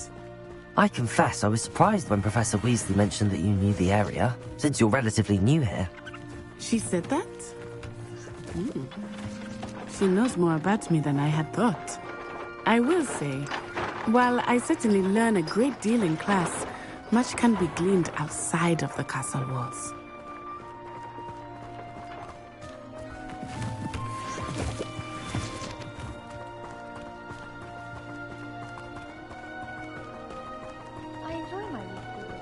I confess I was surprised when Professor Weasley mentioned that you knew the area, since you're relatively new here. She said that? She knows more about me than I had thought. I will say, while I certainly learn a great deal in class, much can be gleaned outside of the castle walls. I enjoy my weekly.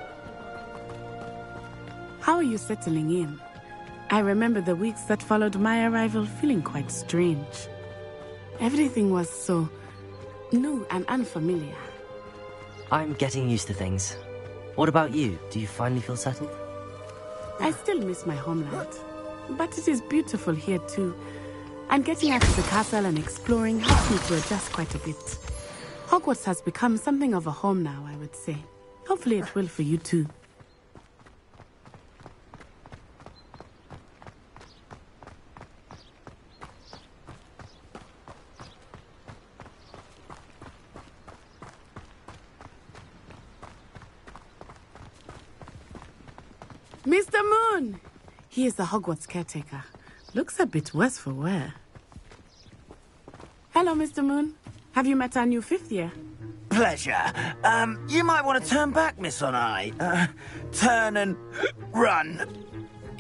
How are you settling in? I remember the weeks that followed my arrival feeling quite strange. Everything was so new and unfamiliar. I'm getting used to things. What about you? Do you finally feel settled? I still miss my homeland, but it is beautiful here too. And getting out of the castle and exploring helps me to adjust quite a bit. Hogwarts has become something of a home now, I would say. Hopefully it will for you too. Mr. Moon! He is the Hogwarts caretaker. Looks a bit worse for wear. Hello, Mr. Moon. Have you met our new fifth year? Pleasure. You might want to turn back, Miss On-Eye. Turn and run.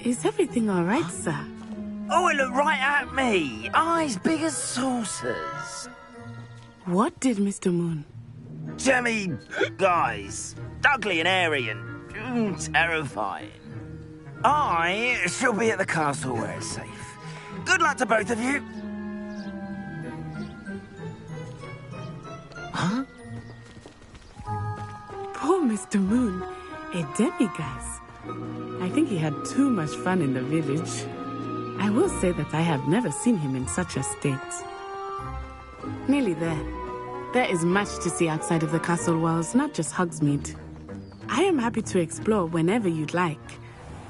Is everything all right, sir? Oh, it looked right at me. Eyes big as saucers. What did Mr. Moon? Jemmy guys. Ugly and airy and terrifying. I shall be at the castle where it's safe. Good luck to both of you. Huh? Poor Mr. Moon, a demiguise. I think he had too much fun in the village. I will say that I have never seen him in such a state. Nearly there. There is much to see outside of the castle walls, not just Hogsmeade. I am happy to explore whenever you'd like.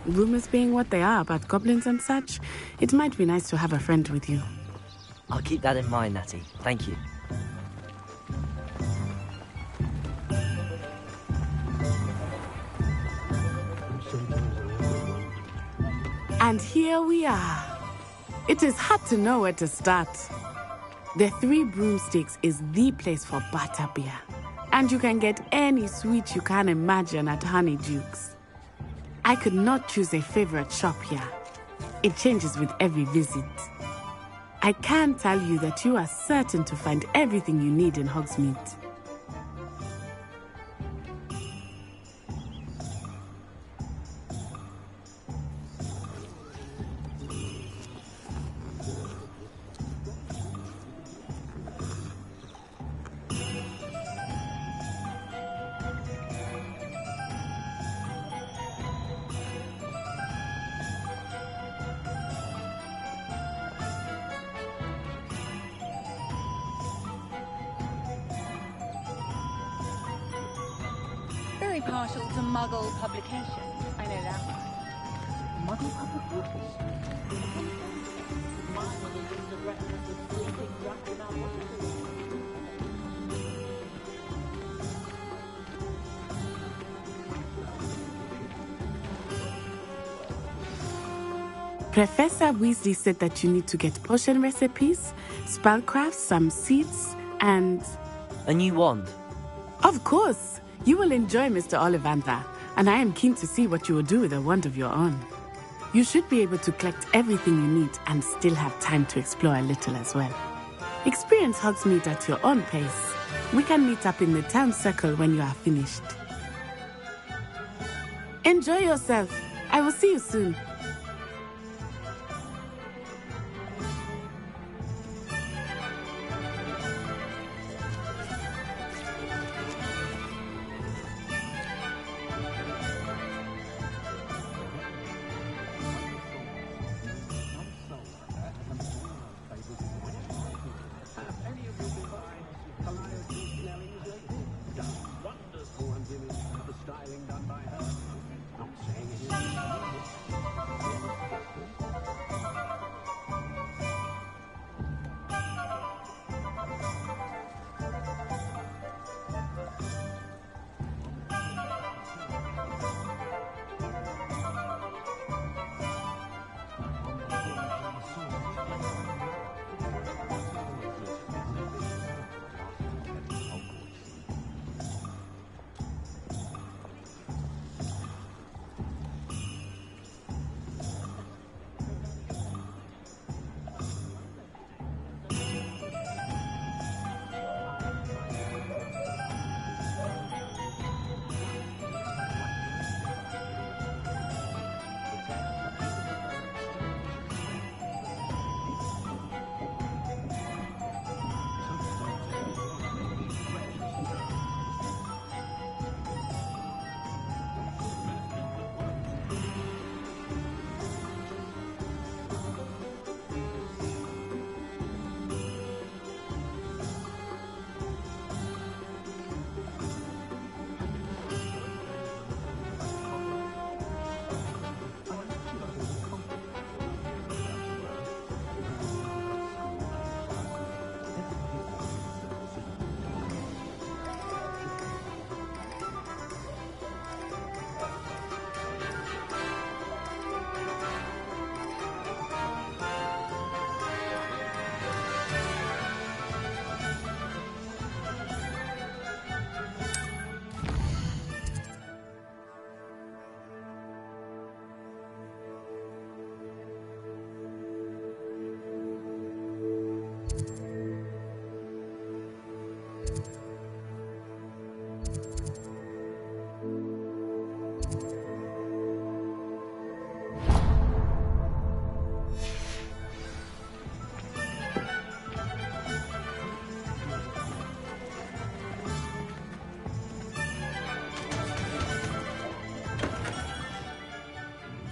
Rumors being what they are about goblins and such, it might be nice to have a friend with you. I'll keep that in mind, Natty. Thank you. And here we are. It is hard to know where to start. The Three Broomsticks is the place for butterbeer. And you can get any sweet you can imagine at Honeydukes. I could not choose a favorite shop here. It changes with every visit. I can tell you that you are certain to find everything you need in Hogsmeade. Very partial to Muggle publications, I know that much. Muggle publications? Professor Weasley said that you need to get potion recipes, spellcrafts, some seeds, and... A new wand? Of course! You will enjoy Mr. Ollivander, and I am keen to see what you will do with a wand of your own. You should be able to collect everything you need and still have time to explore a little as well. Experience Hogsmeade at your own pace. We can meet up in the town circle when you are finished. Enjoy yourself. I will see you soon.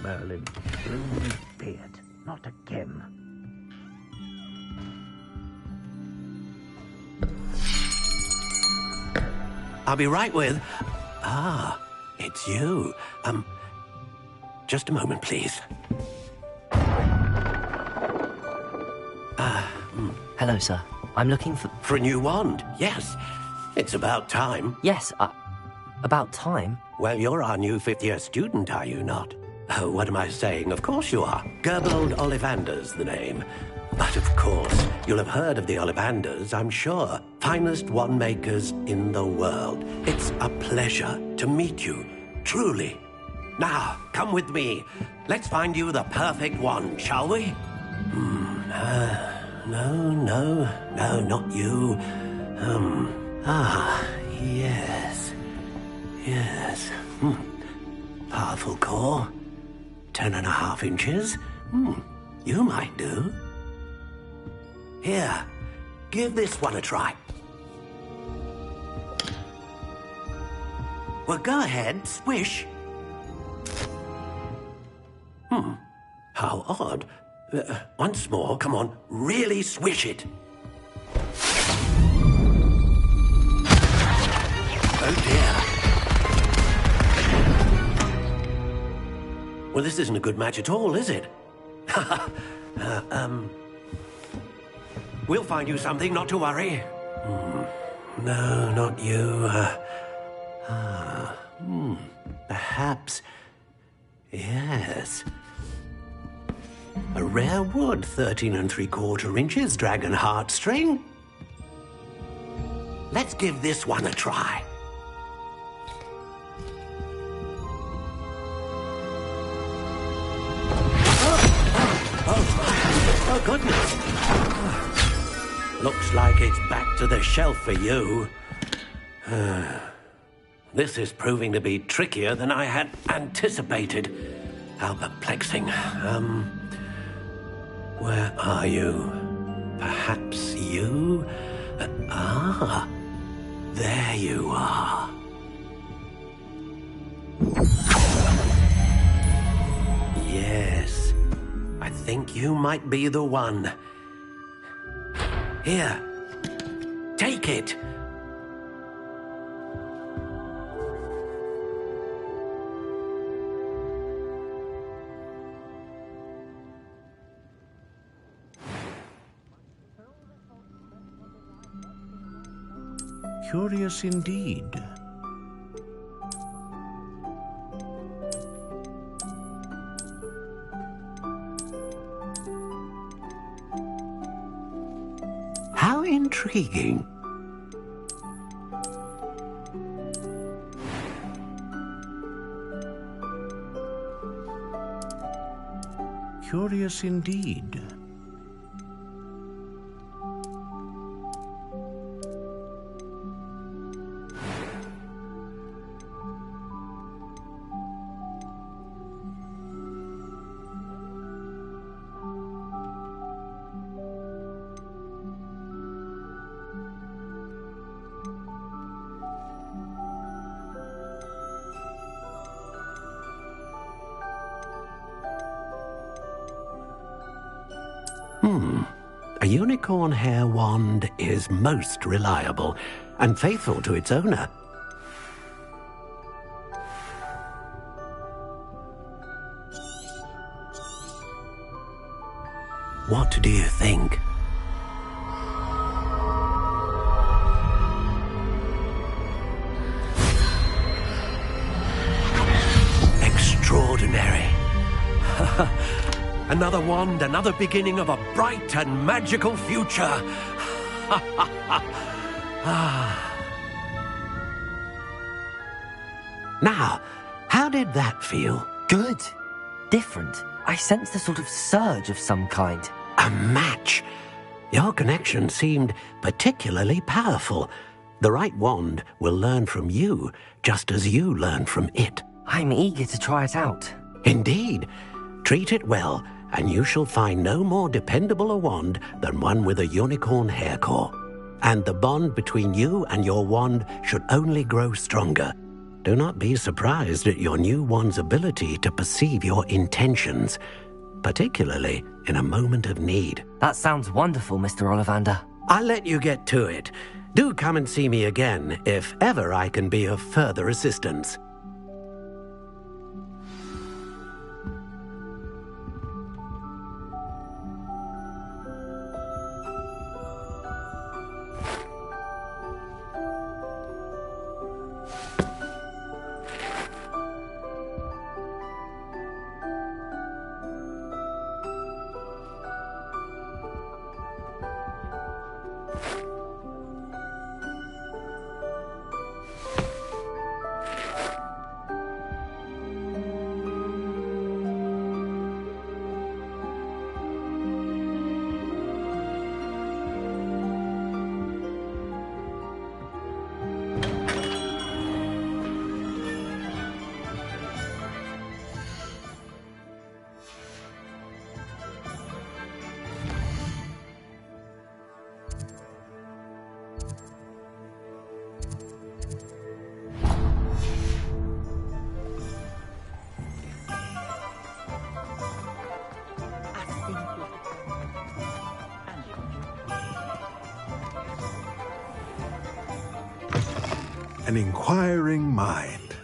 Merlin. Bloom beard. Not again. I'll be right with... it's you. Just a moment, please. Hello, sir. I'm looking for... For a new wand, yes. It's about time. Yes, about time? Well, you're our new fifth-year student, are you not? Oh, what am I saying? Of course you are. Gerbold Ollivander's the name. But of course, you'll have heard of the Ollivanders, I'm sure. Finest wand makers in the world. It's a pleasure to meet you, truly. Now, come with me. Let's find you the perfect wand, shall we? No, not you. Yes. Powerful core. 10.5 inches. You might do. Here, give this one a try. Well, go ahead, swish. How odd. Once more, come on, really swish it. Oh dear. Well, this isn't a good match at all, is it? We'll find you something, not to worry. No, not you. Perhaps... Yes. A rare wood, 13 3/4 inches, dragon heartstring. Let's give this one a try. Oh, goodness. Looks like it's back to the shelf for you. This is proving to be trickier than I had anticipated. How perplexing. Where are you? Perhaps you? There you are. Yes, I think you might be the one. Here, take it. Curious indeed. How intriguing. Curious indeed. A unicorn hair wand is most reliable and faithful to its owner. What do you think? Extraordinary. Another wand, another beginning of a bright and magical future. Now, how did that feel? Good. Different. I sensed a sort of surge of some kind. A match. Your connection seemed particularly powerful. The right wand will learn from you, just as you learn from it. I'm eager to try it out. Indeed. Treat it well, and you shall find no more dependable a wand than one with a unicorn hair core. And the bond between you and your wand should only grow stronger. do not be surprised at your new one's ability to perceive your intentions, particularly in a moment of need. That sounds wonderful, Mr. Ollivander. I'll let you get to it. Do come and see me again if ever I can be of further assistance. An inquiring mind.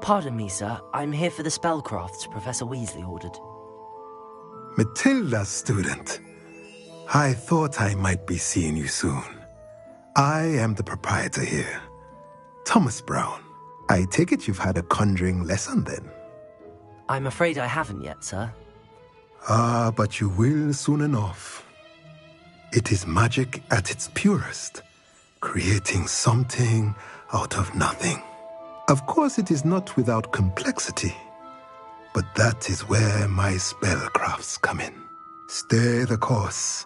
Pardon me, sir. I'm here for the spellcrafts Professor Weasley ordered. Matilda's student. I thought I might be seeing you soon. I am the proprietor here, Thomas Brown. I take it you've had a conjuring lesson then? I'm afraid I haven't yet, sir. Ah, but you will soon enough. It is magic at its purest, creating something out of nothing. Of course, it is not without complexity, but that is where my spellcrafts come in. Stay the course,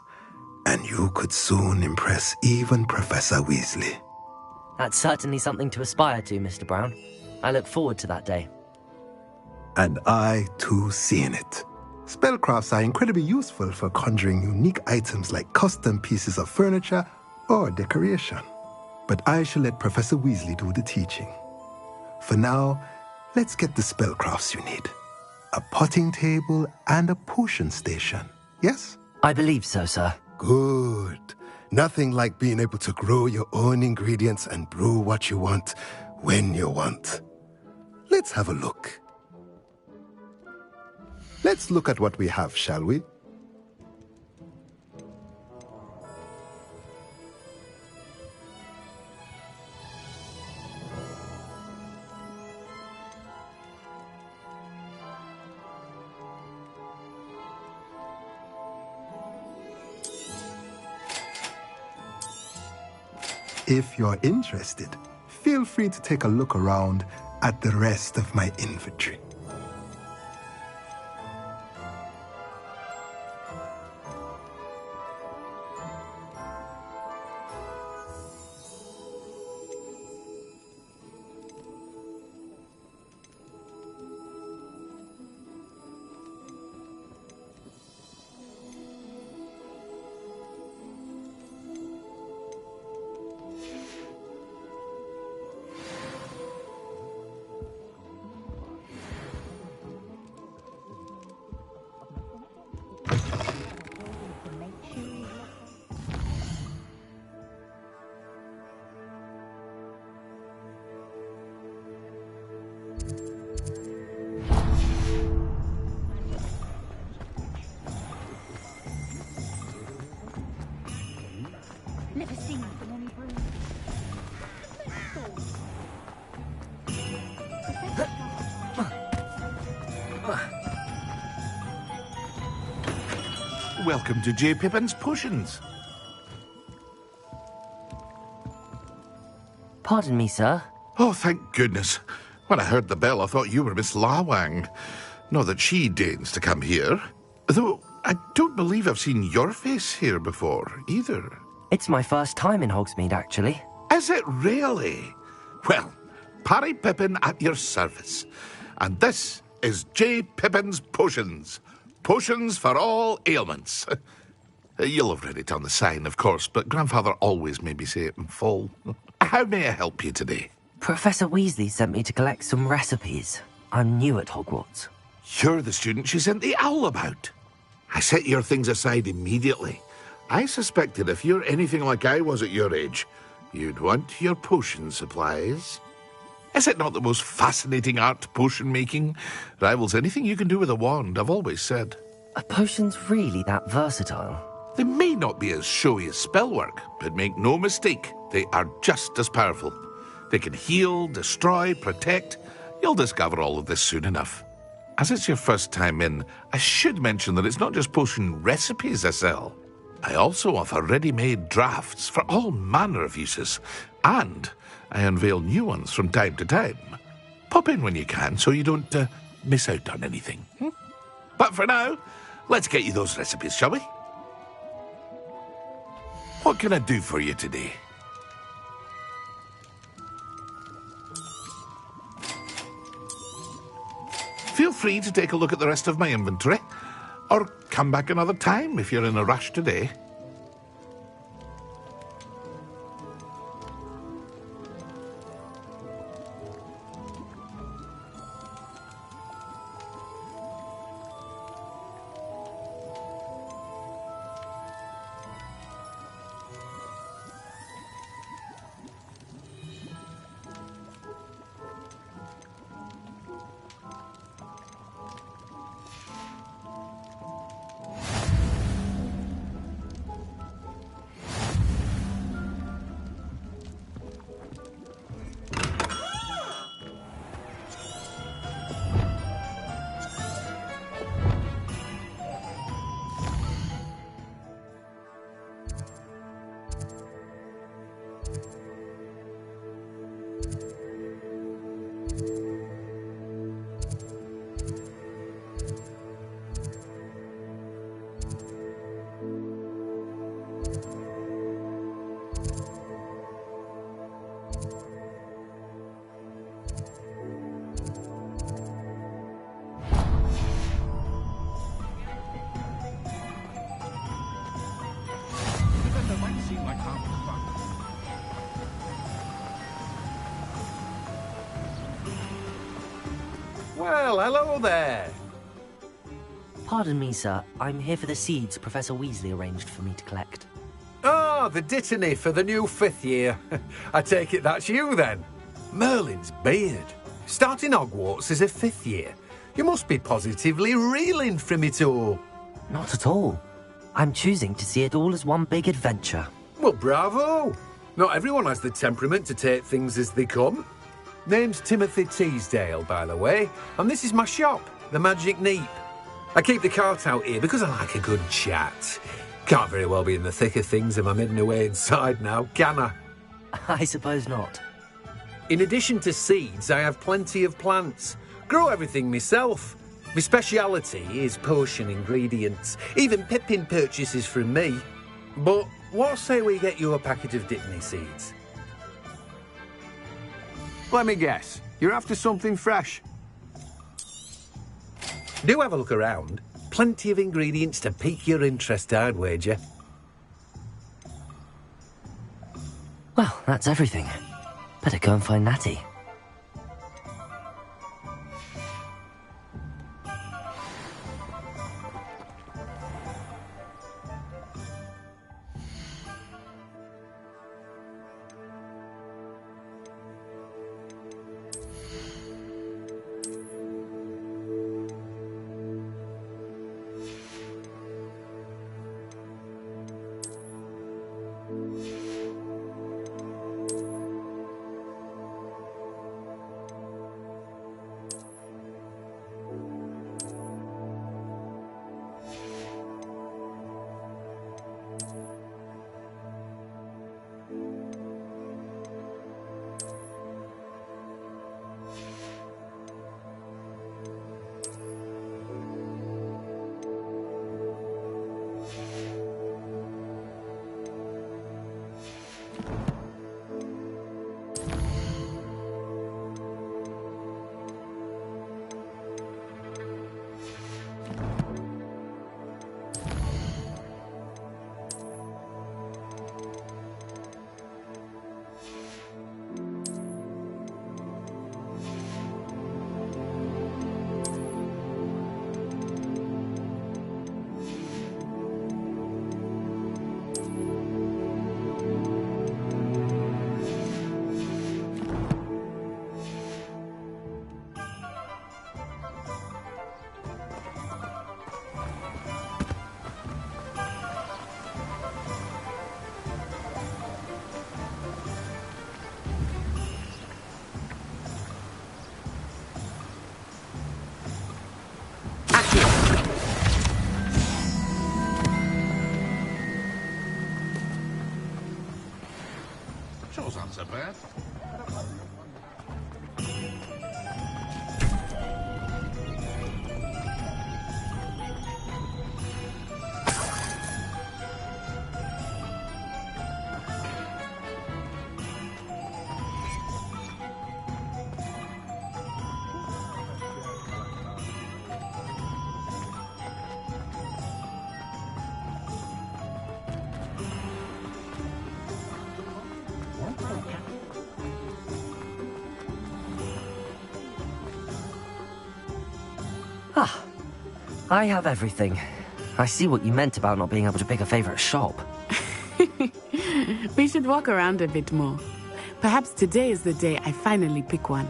and you could soon impress even Professor Weasley. That's certainly something to aspire to, Mr. Brown. I look forward to that day. And I, too, seeing it. Spellcrafts are incredibly useful for conjuring unique items like custom pieces of furniture or decoration. But I shall let Professor Weasley do the teaching. For now, let's get the spellcrafts you need. A potting table and a potion station, yes? I believe so, sir. Good. Nothing like being able to grow your own ingredients and brew what you want when you want. Let's have a look. Let's look at what we have, shall we? If you're interested, feel free to take a look around at the rest of my inventory. Never seen from any broom. Welcome to J. Pippin's Potions. Pardon me, sir. Oh, thank goodness. When I heard the bell, I thought you were Miss Lawang. Not that she deigns to come here. Though I don't believe I've seen your face here before, either. It's my first time in Hogsmeade, actually. Is it really? Well, Parry Pippin at your service. And this is J. Pippin's Potions. Potions for all ailments. You'll have read it on the sign, of course, but Grandfather always made me say it in full. How may I help you today? Professor Weasley sent me to collect some recipes. I'm new at Hogwarts. You're the student she sent the owl about. I set your things aside immediately. I suspected if you're anything like I was at your age, you'd want your potion supplies. Is it not the most fascinating art, potion making? Rivals anything you can do with a wand, I've always said. Are potions really that versatile? They may not be as showy as spellwork, but make no mistake, they are just as powerful. They can heal, destroy, protect. You'll discover all of this soon enough. As it's your first time in, I should mention that it's not just potion recipes I sell. I also offer ready-made drafts for all manner of uses, and I unveil new ones from time to time. Pop in when you can so you don't miss out on anything. But for now, let's get you those recipes, shall we? What can I do for you today? Feel free to take a look at the rest of my inventory, or come back another time if you're in a rush today. Well, hello there. Pardon me, sir. I'm here for the seeds Professor Weasley arranged for me to collect. Ah, the dittany for the new 5th year. I take it that's you, then. Merlin's beard. Starting Hogwarts as a 5th year. You must be positively reeling from it all. Not at all. I'm choosing to see it all as one big adventure. Well, bravo. Not everyone has the temperament to take things as they come. Name's Timothy Teasdale, by the way, and this is my shop, the Magic Neep. I keep the cart out here because I like a good chat. Can't very well be in the thick of things if I'm hidden away inside now, can I? I suppose not. In addition to seeds, I have plenty of plants. Grow everything myself. My speciality is potion ingredients. Even Pippin purchases from me. But what say we get you a packet of dittany seeds? Let me guess. You're after something fresh. Do have a look around. Plenty of ingredients to pique your interest, I'd wager. Well, that's everything. Better go and find Natty. I have everything. I see what you meant about not being able to pick a favorite shop. We should walk around a bit more. Perhaps today is the day I finally pick one.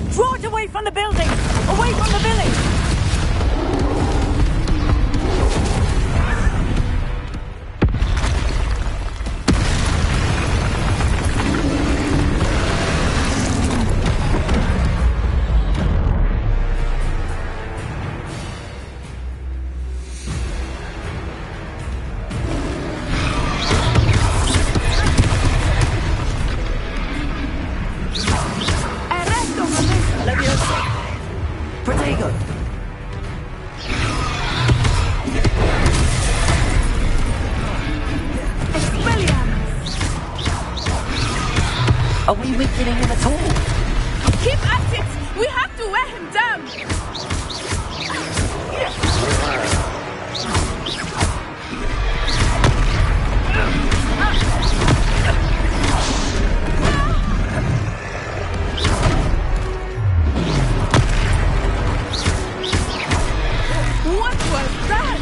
Draw it away from the building! Away from the village! Protego! Are we weakening him at all? Keep at it! We have to wear him down! What was that?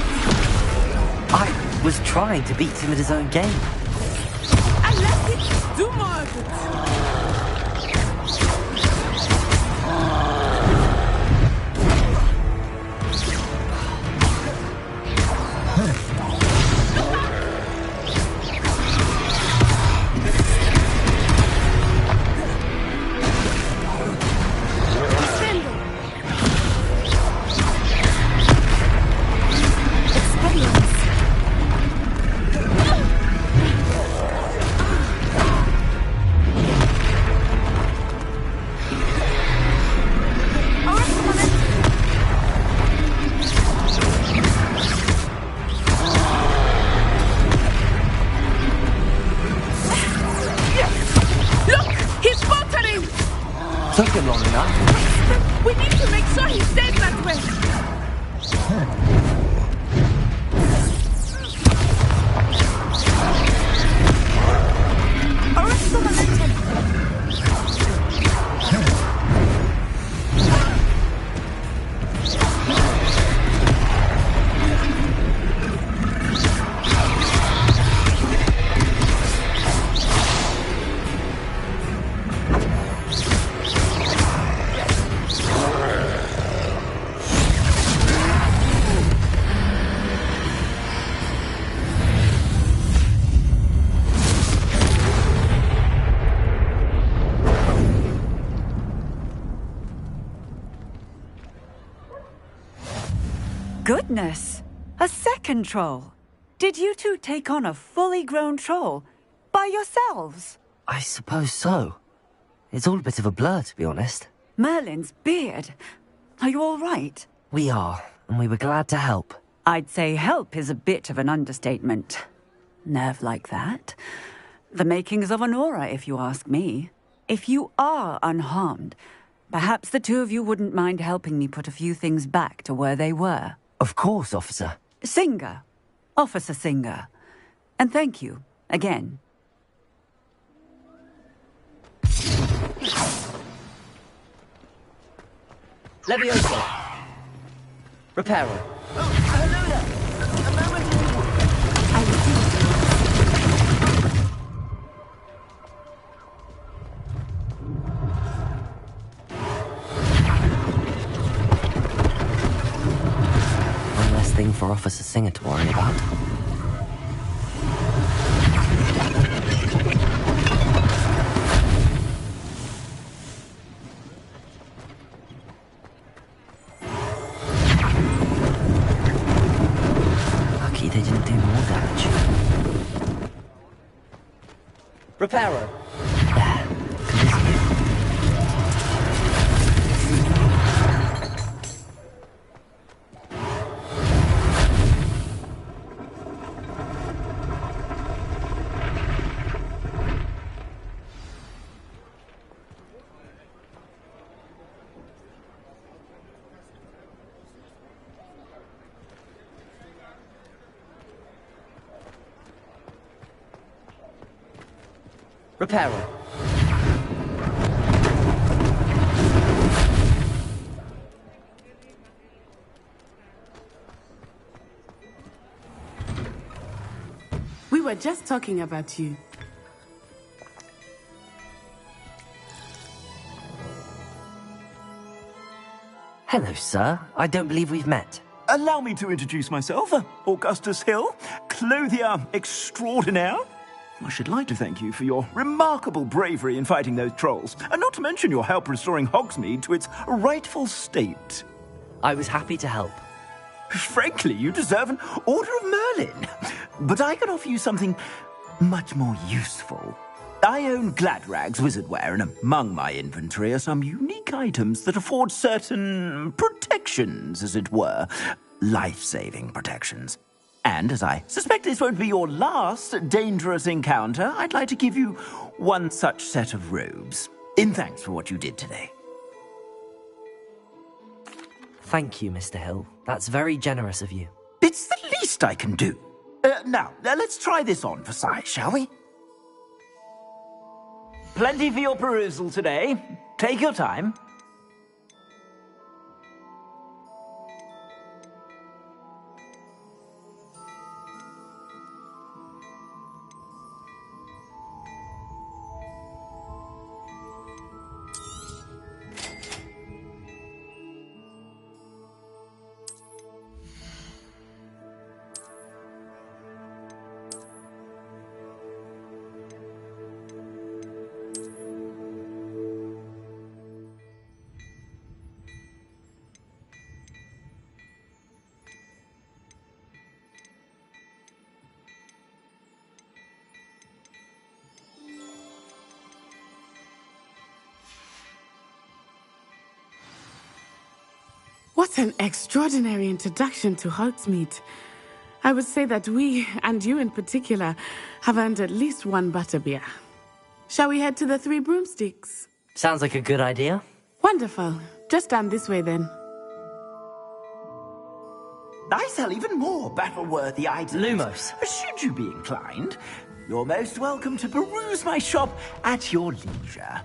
I was trying to beat him at his own game. And let it do more of it! Took him long enough. We need to make sure he stays that way. Arrest the momentum. Goodness! A second troll! Did you two take on a fully grown troll? By yourselves? I suppose so. It's all a bit of a blur, to be honest. Merlin's beard. Are you all right? We are, and we were glad to help. I'd say help is a bit of an understatement. Nerve like that. The makings of an aura, if you ask me. If you are unharmed, perhaps the two of you wouldn't mind helping me put a few things back to where they were. Of course, officer. Singer. Officer Singer. And thank you, again. Levioso. Reparo. One less thing for Officer Singer to worry about. Lucky they didn't do more damage. Reparo. Repair all. We were just talking about you. Hello, sir. I don't believe we've met. Allow me to introduce myself, Augustus Hill, clothier extraordinaire. I should like to thank you for your remarkable bravery in fighting those trolls, and not to mention your help restoring Hogsmeade to its rightful state. I was happy to help. Frankly, you deserve an Order of Merlin. But I can offer you something much more useful. I own Gladrag's wizardware, and among my inventory are some unique items that afford certain protections, as it were. Life-saving protections. And as I suspect this won't be your last dangerous encounter, I'd like to give you one such set of robes, in thanks for what you did today. Thank you, Mr. Hill. That's very generous of you. It's the least I can do. Now, let's try this on for size, shall we? Plenty for your perusal today. Take your time. What an extraordinary introduction to Hogsmeade. I would say that we, and you in particular, have earned at least one butterbeer. Shall we head to the Three Broomsticks? Sounds like a good idea. Wonderful. Just down this way then. I sell even more battle-worthy items. Lumos. Should you be inclined, you're most welcome to peruse my shop at your leisure.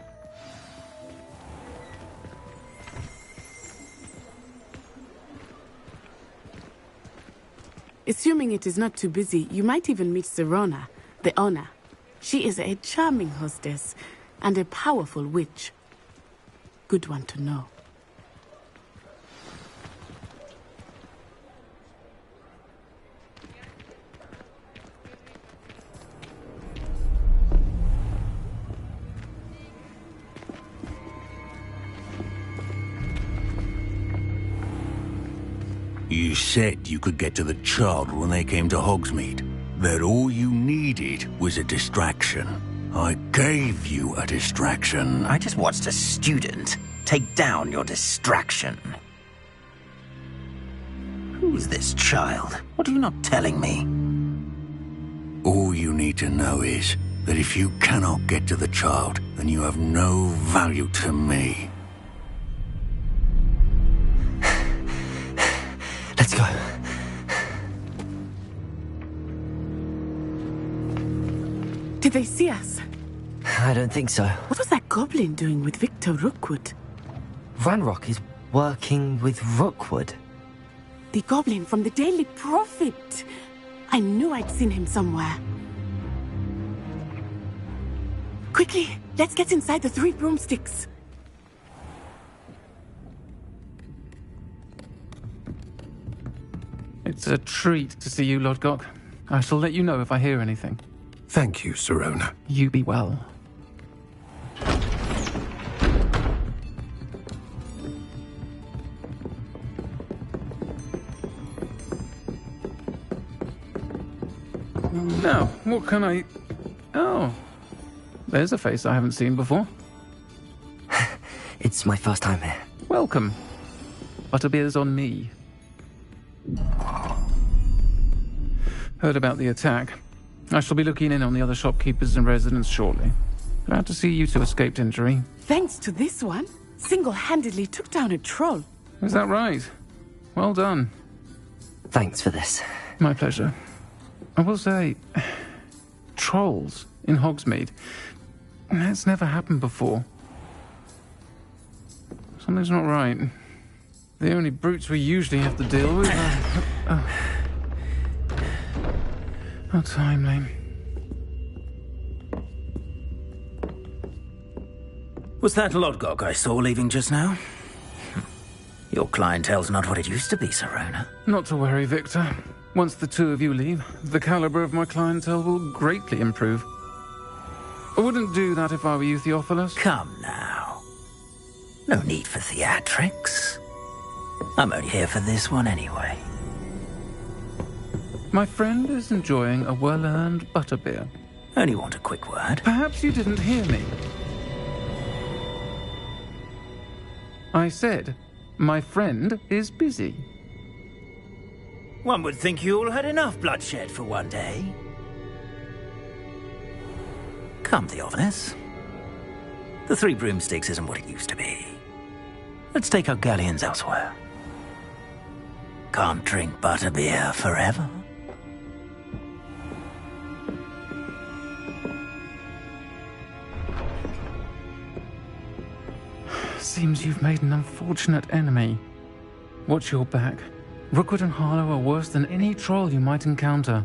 Assuming it is not too busy, you might even meet Serona, the owner. She is a charming hostess and a powerful witch. Good one to know. You said you could get to the child when they came to Hogsmeade. That all you needed was a distraction. I gave you a distraction. I just watched a student take down your distraction. Who's this child? What are you not telling me? All you need to know is that if you cannot get to the child, then you have no value to me. Let's go. Did they see us? I don't think so. What was that goblin doing with Victor Rookwood? Ranrock is working with Rookwood. The goblin from the Daily Prophet. I knew I'd seen him somewhere. Quickly, let's get inside the Three Broomsticks. It's a treat to see you, Lodgok. I shall let you know if I hear anything. Thank you, Serona. You be well. Now, what can I... Oh, there's a face I haven't seen before. It's my first time here. Welcome. Butterbeer's on me. Heard about the attack. I shall be looking in on the other shopkeepers and residents shortly. Glad to see you two escaped injury. Thanks to this one, single-handedly took down a troll. Is that right? Well done. Thanks for this. My pleasure. I will say, trolls in Hogsmeade. That's never happened before. Something's not right. The only brutes we usually have to deal with are... How timely. Was that Lodgok I saw leaving just now? Your clientele's not what it used to be, Serona. Not to worry, Victor. Once the two of you leave, the caliber of my clientele will greatly improve. I wouldn't do that if I were you, Theophilus. Come now. No need for theatrics. I'm only here for this one anyway. My friend is enjoying a well-earned butterbeer. Only want a quick word. Perhaps you didn't hear me. I said, my friend is busy. One would think you all had enough bloodshed for one day. Come, Theophilus. The Three Broomsticks isn't what it used to be. Let's take our galleons elsewhere. Can't drink butterbeer forever. Seems you've made an unfortunate enemy. Watch your back. Rookwood and Harlow are worse than any troll you might encounter.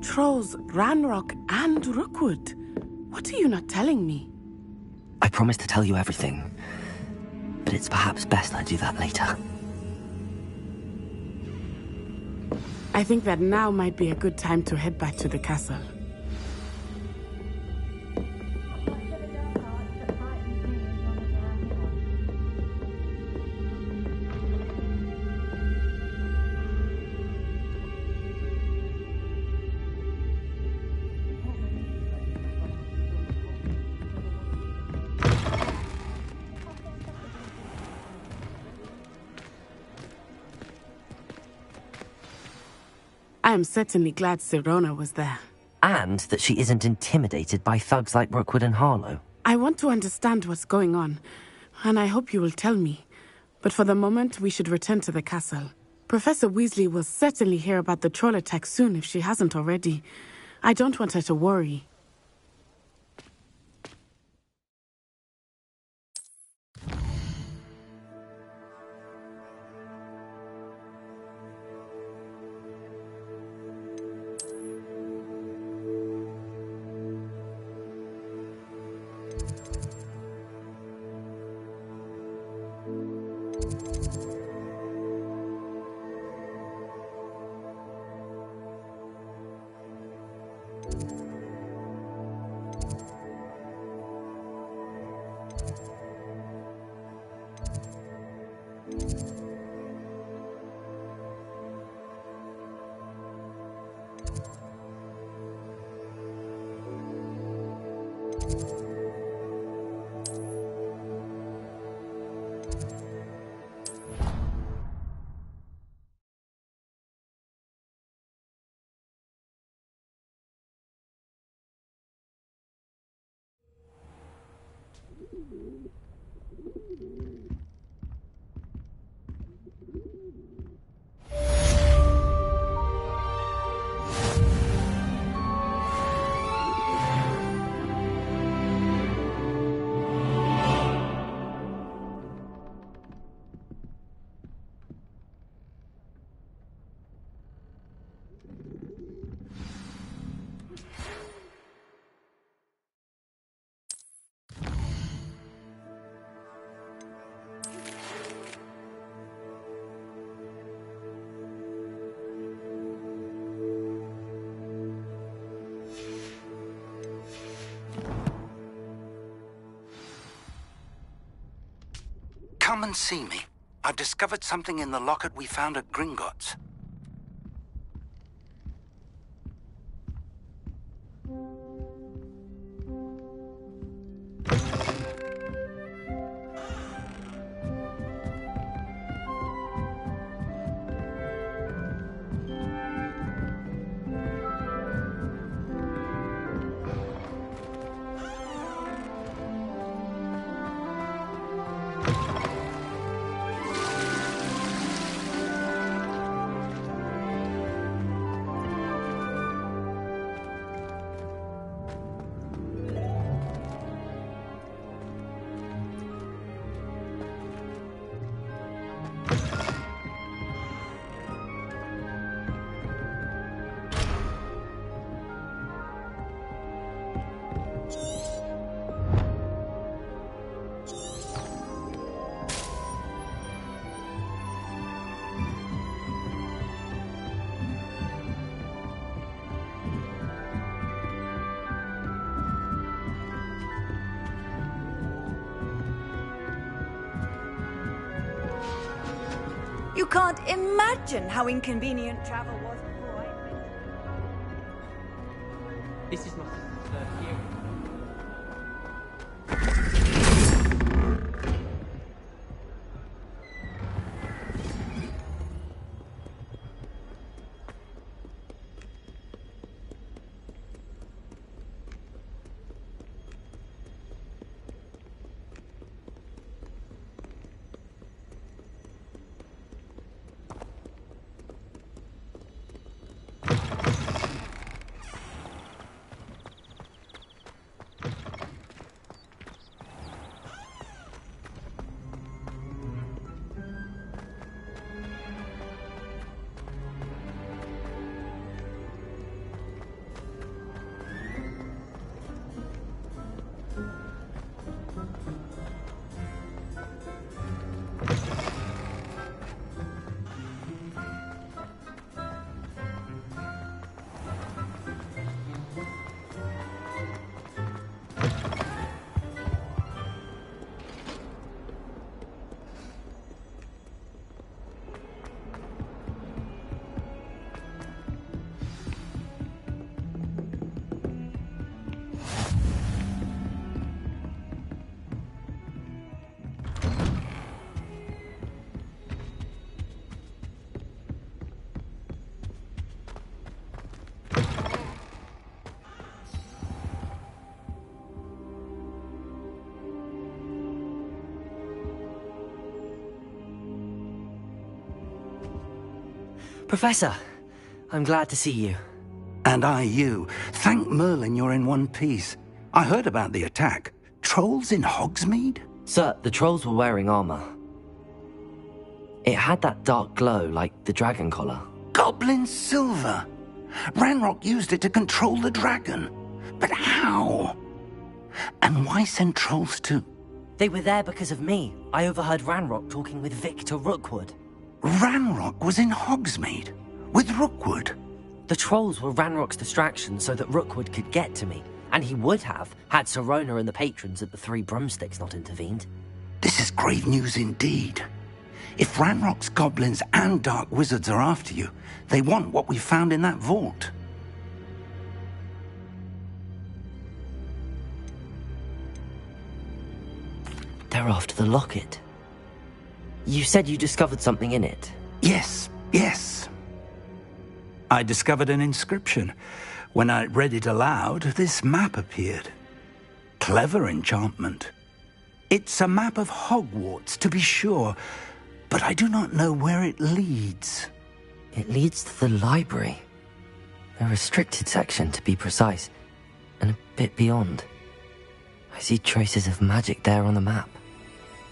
Trolls, Ranrock, and Rookwood. What are you not telling me? I promised to tell you everything, but it's perhaps best I do that later. I think that now might be a good time to head back to the castle. I am certainly glad Serona was there. And that she isn't intimidated by thugs like Rookwood and Harlow. I want to understand what's going on, and I hope you will tell me. But for the moment, we should return to the castle. Professor Weasley will certainly hear about the troll attack soon if she hasn't already. I don't want her to worry. Come and see me. I've discovered something in the locket we found at Gringotts. You can't imagine how inconvenient travel was before I invented it. This is my sister's third hearing. Professor, I'm glad to see you. And I you. Thank Merlin you're in one piece. I heard about the attack. Trolls in Hogsmeade? Sir, the trolls were wearing armor. It had that dark glow like the dragon collar. Goblin silver! Ranrock used it to control the dragon. But how? And why send trolls to... They were there because of me. I overheard Ranrock talking with Victor Rookwood. Ranrock was in Hogsmeade? With Rookwood? The trolls were Ranrock's distraction so that Rookwood could get to me. And he would have, had Sirona and the patrons at the Three Broomsticks not intervened. This is grave news indeed. If Ranrock's goblins and dark wizards are after you, they want what we found in that vault. They're after the locket. You said you discovered something in it. Yes. I discovered an inscription. When I read it aloud, this map appeared. Clever enchantment. It's a map of Hogwarts, to be sure, but I do not know where it leads. It leads to the library. A restricted section, to be precise, and a bit beyond. I see traces of magic there on the map.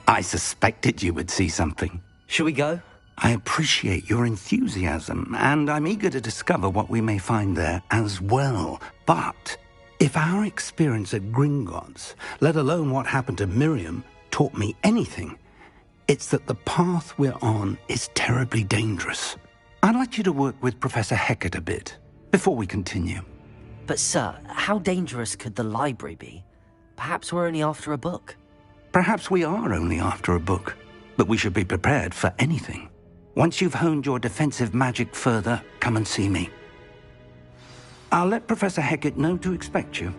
I suspected you would see something. Shall we go? I appreciate your enthusiasm, and I'm eager to discover what we may find there as well. But if our experience at Gringotts, let alone what happened to Miriam, taught me anything, it's that the path we're on is terribly dangerous. I'd like you to work with Professor Hecat a bit, before we continue. But sir, how dangerous could the library be? Perhaps we're only after a book. Perhaps we are only after a book, but we should be prepared for anything. Once you've honed your defensive magic further, come and see me. I'll let Professor Hecat know to expect you.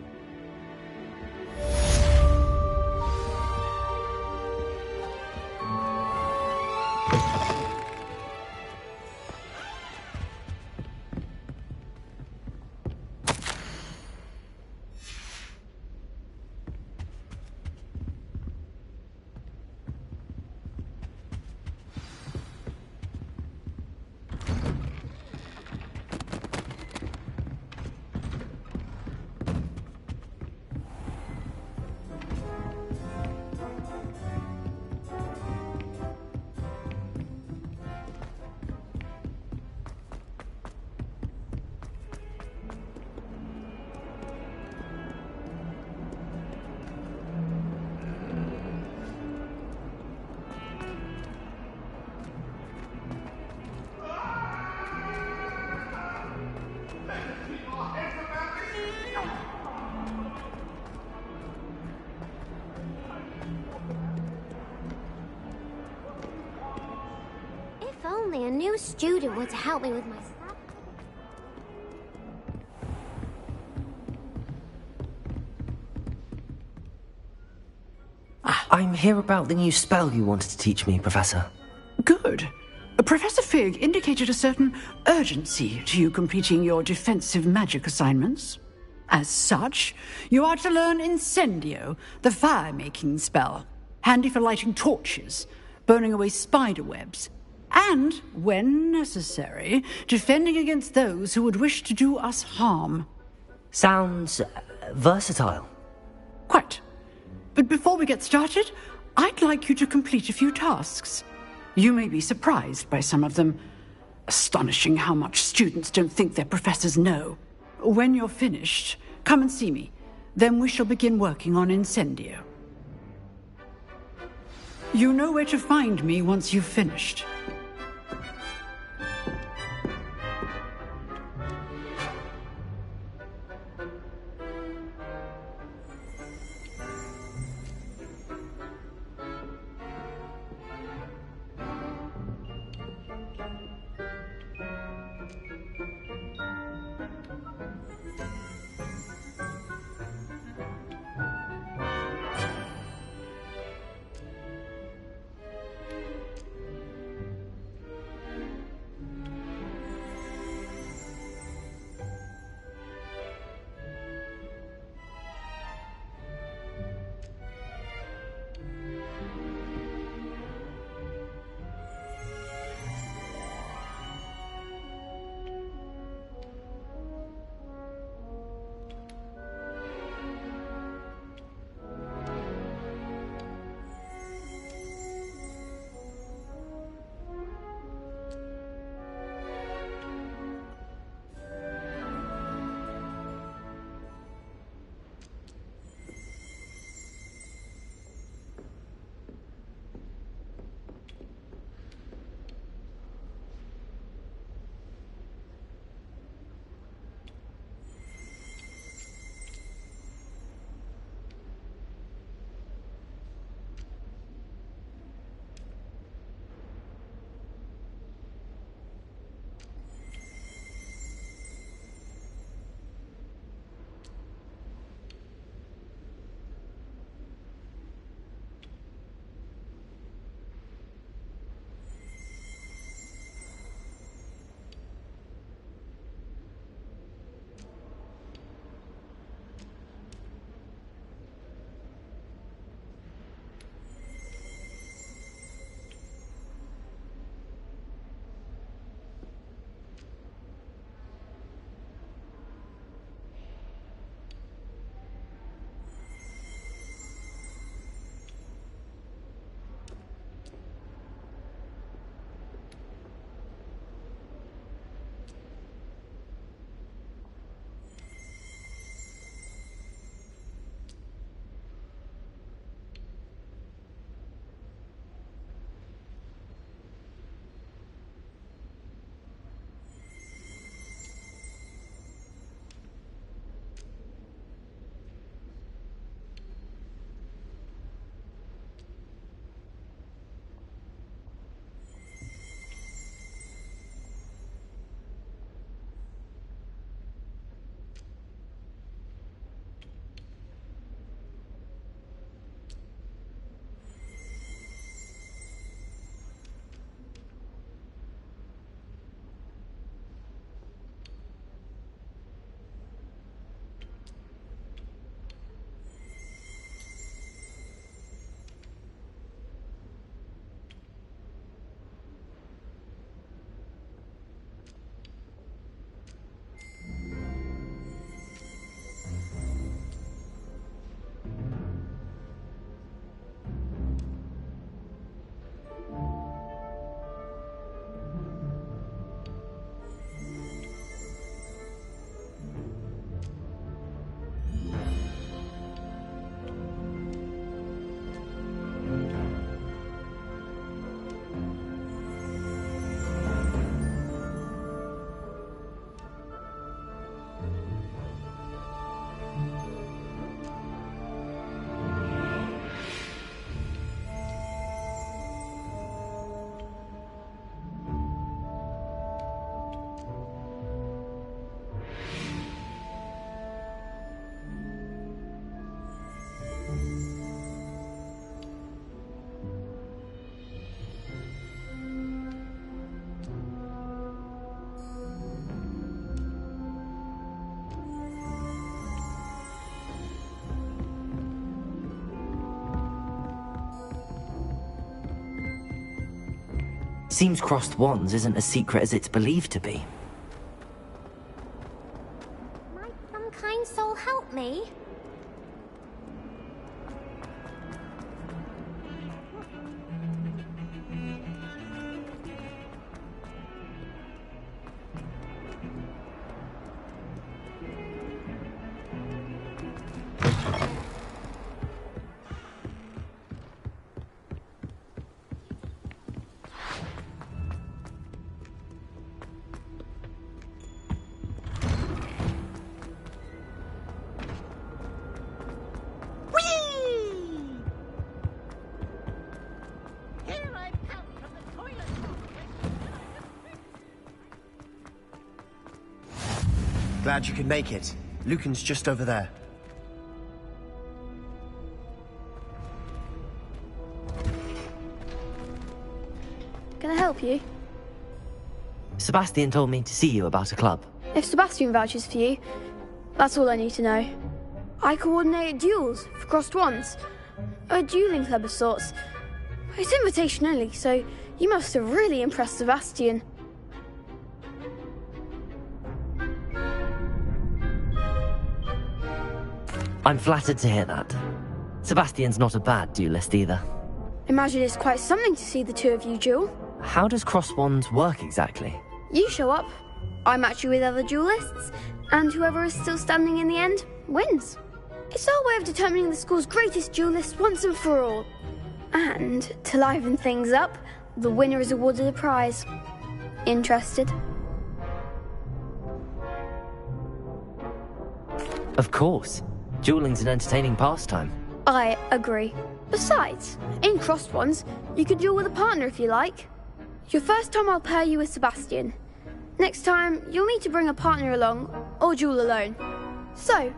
only a new student were to help me with my stuff. I'm here about the new spell you wanted to teach me, Professor. Good. Professor Fig indicated a certain urgency to you completing your defensive magic assignments. As such, you are to learn Incendio, the fire-making spell, handy for lighting torches, burning away spider webs, and, when necessary, defending against those who would wish to do us harm. Sounds versatile. Quite. But before we get started, I'd like you to complete a few tasks. You may be surprised by some of them. Astonishing how much students don't think their professors know. When you're finished, come and see me. Then we shall begin working on Incendio. You know where to find me once you've finished. Seems crossed wands isn't as secret as it's believed to be. Might some kind soul help me? Glad you could make it. Lucan's just over there. Can I help you? Sebastian told me to see you about a club. If Sebastian vouches for you, that's all I need to know. I coordinate duels for crossed wands. A dueling club of sorts. It's invitation only, so you must have really impressed Sebastian. I'm flattered to hear that. Sebastian's not a bad duelist either. Imagine it's quite something to see the two of you duel. How does cross wands work exactly? You show up, I match you with other duelists, and whoever is still standing in the end wins. It's our way of determining the school's greatest duelist once and for all. And to liven things up, the winner is awarded a prize. Interested? Of course. Dueling's an entertaining pastime. I agree. Besides, in crossed wands, you could duel with a partner if you like. Your first time I'll pair you with Sebastian. Next time, you'll need to bring a partner along, or duel alone. So,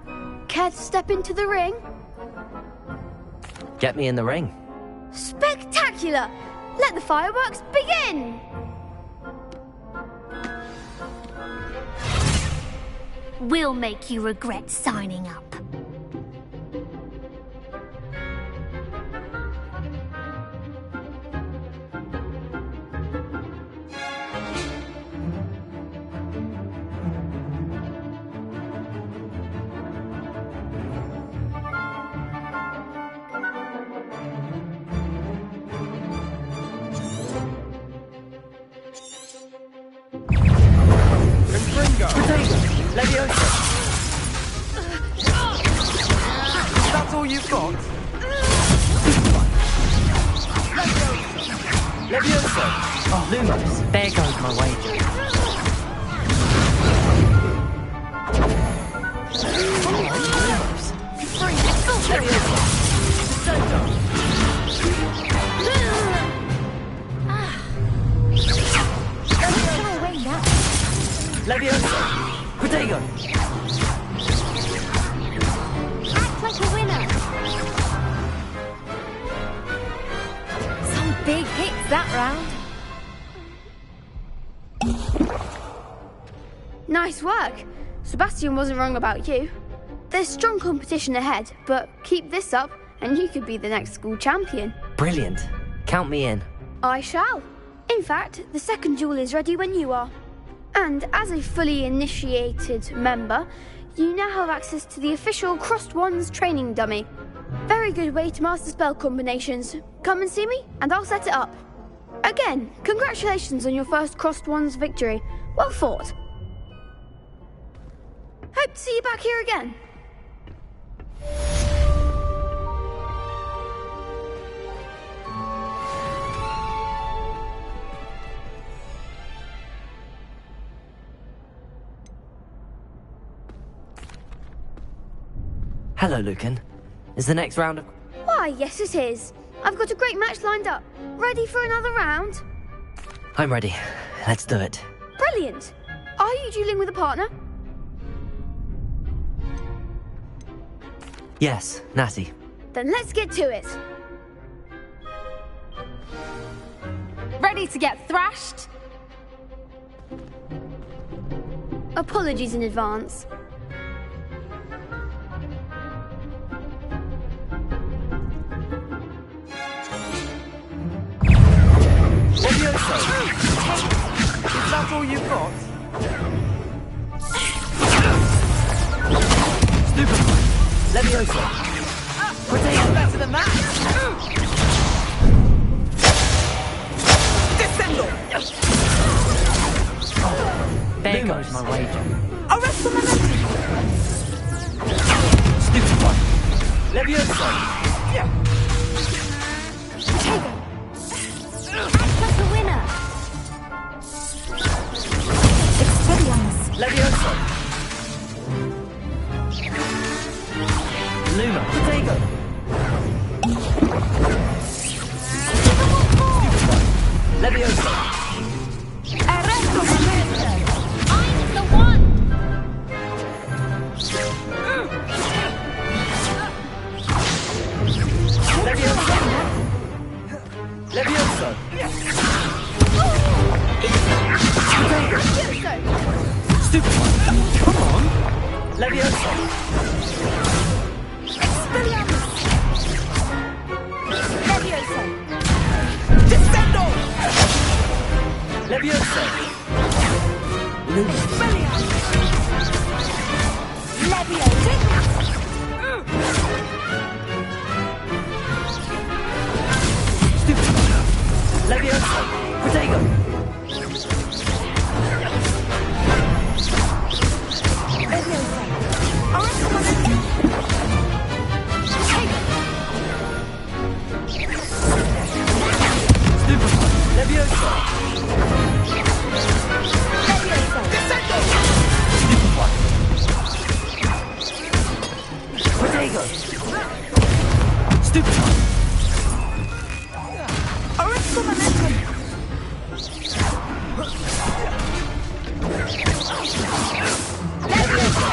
care to step into the ring? Get me in the ring. Spectacular! Let the fireworks begin! We'll make you regret signing up. That's all you've got? Levioso! Oh, Lumos, there goes my wager. Levioso! Protego! Act like a winner. Some big hits that round. Nice work. Sebastian wasn't wrong about you. There's strong competition ahead, but keep this up and you could be the next school champion. Brilliant. Count me in. I shall. In fact, the second duel is ready when you are. And as a fully initiated member, you now have access to the official Crossed Wands training dummy. Very good way to master spell combinations. Come and see me, and I'll set it up. Again, congratulations on your first Crossed Wands victory. Well fought. Hope to see you back here again. Hello, Lucan. Is the next round of... Why, yes it is. I've got a great match lined up. Ready for another round? I'm ready. Let's do it. Brilliant. Are you dueling with a partner? Yes, Natty. Then let's get to it. Ready to get thrashed? Apologies in advance. Levioso! all you've got? Leviosa! Potato better than that! Descendo! There goes my wager. Arresto momentum! Stupid one! Leviosa! Potato! Act as the winner! Expelliarmus! Leviosa! Luma! Potato! Stupid one! Leviosa! Arresto momentum! I'm the one! Leviosa! Leviosa! Potato! Stupid one! Come on! Leviosa! Expelliarmus! Leviosa! Descendo! Leviosa! Expelliarmus! Leviosa! Stupid one! Leviosa! Potato! Leviosa! Arresto momentum! Stupid one! Leviosa! Leviosa! Descendo! Stupid one! Potato! Stupid one! Arresto momentum! Leviosa!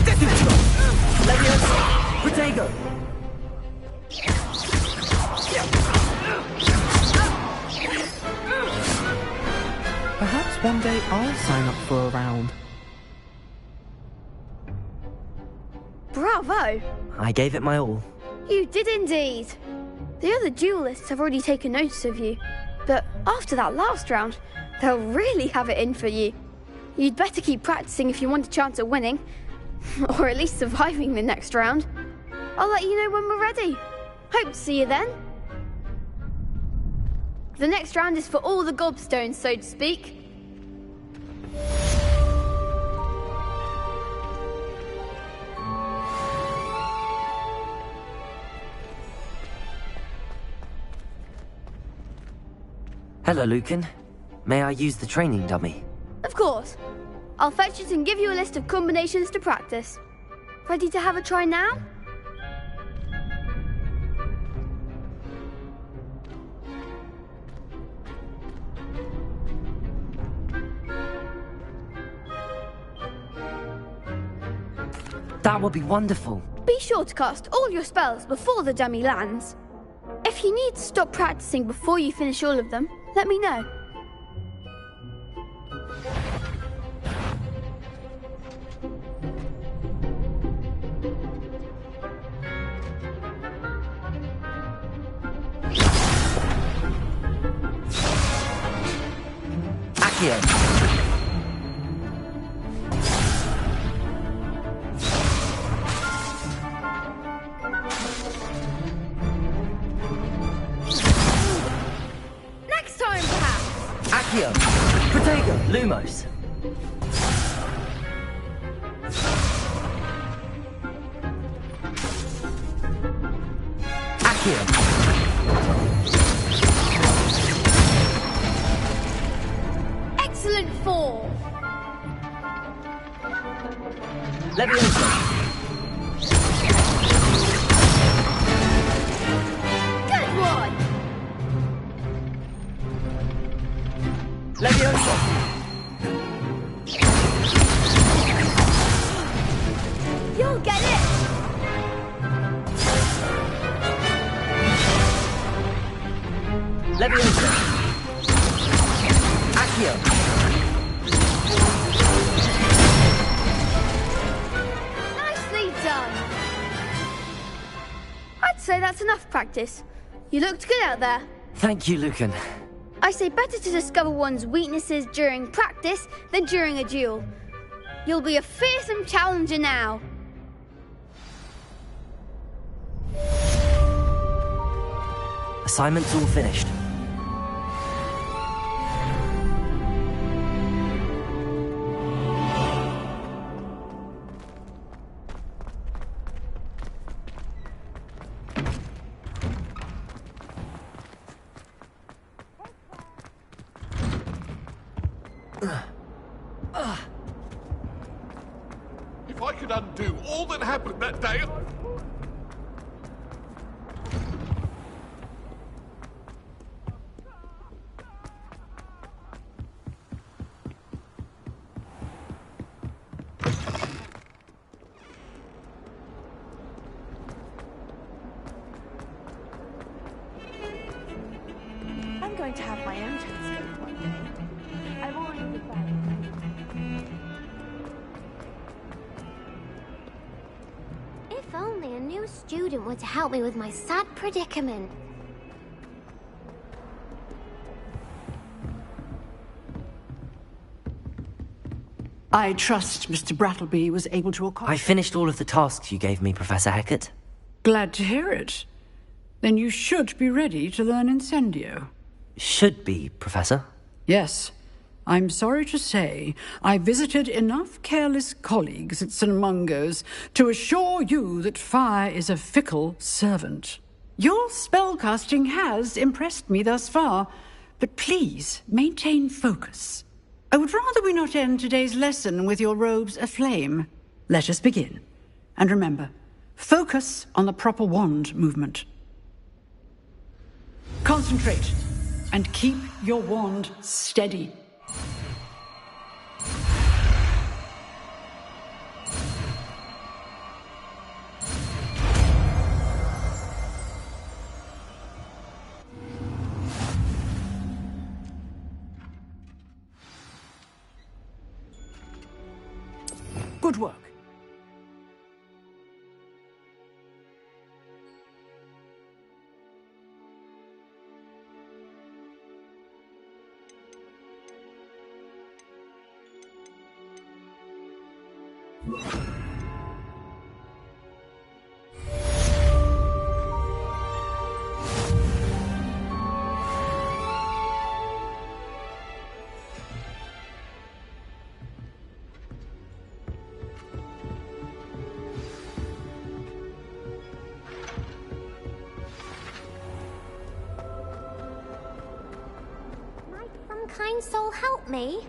Descendo! Leviosa! Potato! Perhaps one day I'll sign up for a round. Bravo! I gave it my all. You did indeed. The other duelists have already taken notice of you, but after that last round, they'll really have it in for you. You'd better keep practicing if you want a chance at winning, or at least surviving the next round. I'll let you know when we're ready. Hope to see you then. The next round is for all the gobstones, so to speak. Hello, Lucan. May I use the training dummy? Of course. I'll fetch it and give you a list of combinations to practice. Ready to have a try now? That would be wonderful. Be sure to cast all your spells before the dummy lands. If you need to stop practicing before you finish all of them, let me know. Accio! Accio! Protego! Lumos! Accio! Excellent fall! Leviosa! Good one! Leviosa! You'll get it! Leviosa! Accio! Nicely done! I'd say that's enough practice. You looked good out there. Thank you, Lucan. I say better to discover one's weaknesses during practice than during a duel. You'll be a fearsome challenger now. Assignment's all finished. If I could undo all that happened that day... I'm going to have my own telescope one day. I've already decided. If only a new student were to help me with my sad predicament. I trust Mr. Brattleby was able to accomplish... I finished all of the tasks you gave me, Professor Hecat. Glad to hear it. Then you should be ready to learn Incendio. Should be, Professor. Yes. I'm sorry to say, I visited enough careless colleagues at St. Mungo's to assure you that fire is a fickle servant. Your spellcasting has impressed me thus far, but please maintain focus. I would rather we not end today's lesson with your robes aflame. Let us begin. And remember, focus on the proper wand movement. Concentrate, and keep your wand steady. Good work. Some kind soul help me?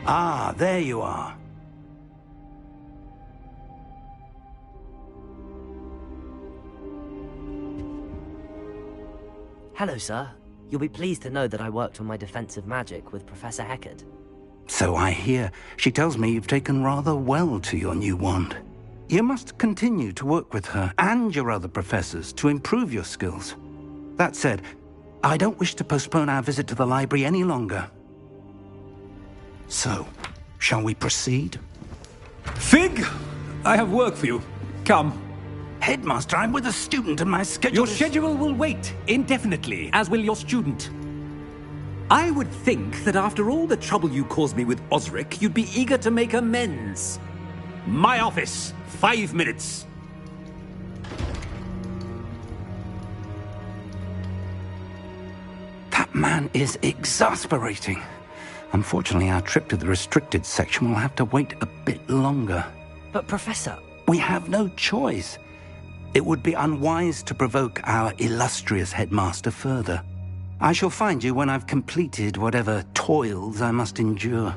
Ah, there you are. Hello, sir. You'll be pleased to know that I worked on my defensive magic with Professor Hecat. So I hear. She tells me you've taken rather well to your new wand. You must continue to work with her and your other professors to improve your skills. That said, I don't wish to postpone our visit to the library any longer. So, shall we proceed? Fig, I have work for you. Come. Headmaster, I'm with a student and my schedule Your schedule will wait indefinitely, as will your student. I would think that after all the trouble you caused me with Osric, you'd be eager to make amends. My office, 5 minutes. That man is exasperating. Unfortunately, our trip to the restricted section will have to wait a bit longer. But, Professor... We have no choice. It would be unwise to provoke our illustrious headmaster further. I shall find you when I've completed whatever toils I must endure.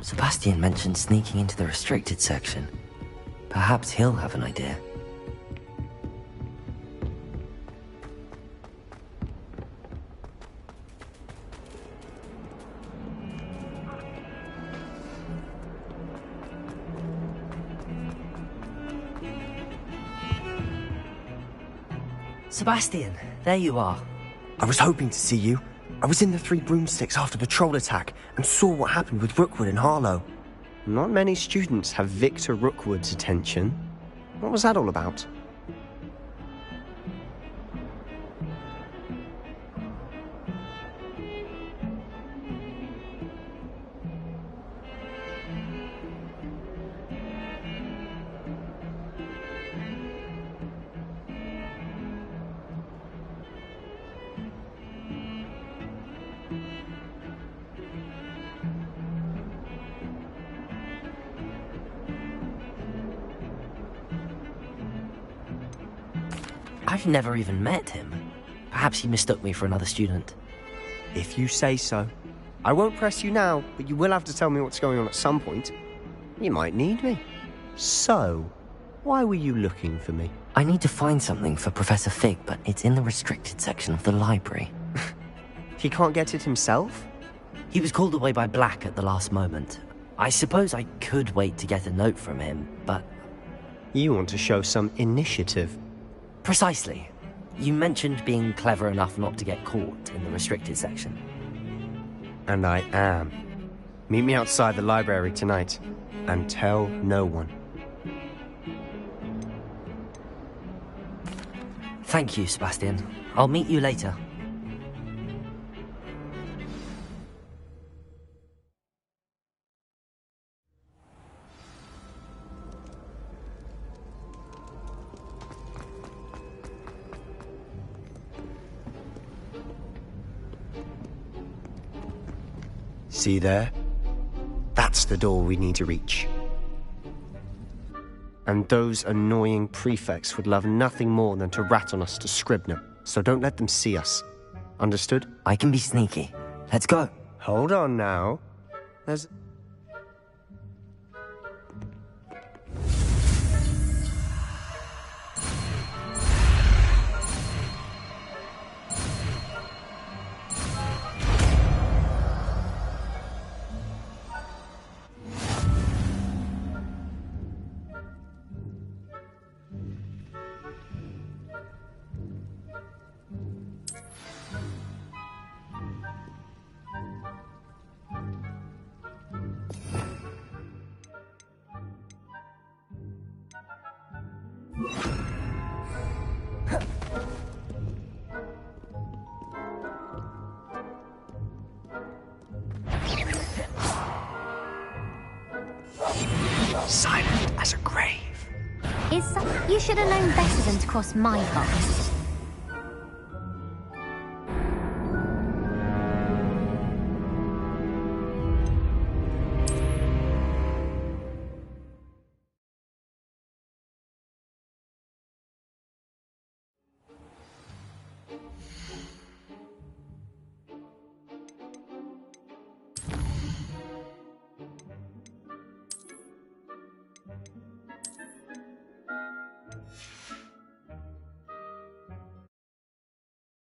Sebastian mentioned sneaking into the restricted section. Perhaps he'll have an idea. Sebastian, there you are. I was hoping to see you. I was in the Three Broomsticks after the troll attack and saw what happened with Rookwood and Harlow. Not many students have Victor Rookwood's attention. What was that all about? I've never even met him. Perhaps he mistook me for another student. If you say so. I won't press you now, but you will have to tell me what's going on at some point. You might need me. So, why were you looking for me? I need to find something for Professor Fig, but it's in the restricted section of the library. He can't get it himself? He was called away by Black at the last moment. I suppose I could wait to get a note from him, but... You want to show some initiative. Precisely. You mentioned being clever enough not to get caught in the restricted section. And I am. Meet me outside the library tonight, and tell no one. Thank you, Sebastian. I'll meet you later. See there? That's the door we need to reach. And those annoying prefects would love nothing more than to rat on us to Scribner, so don't let them see us. Understood? I can be sneaky. Let's go. Hold on now. There's... silent as a grave. You should have known better than to cross my path.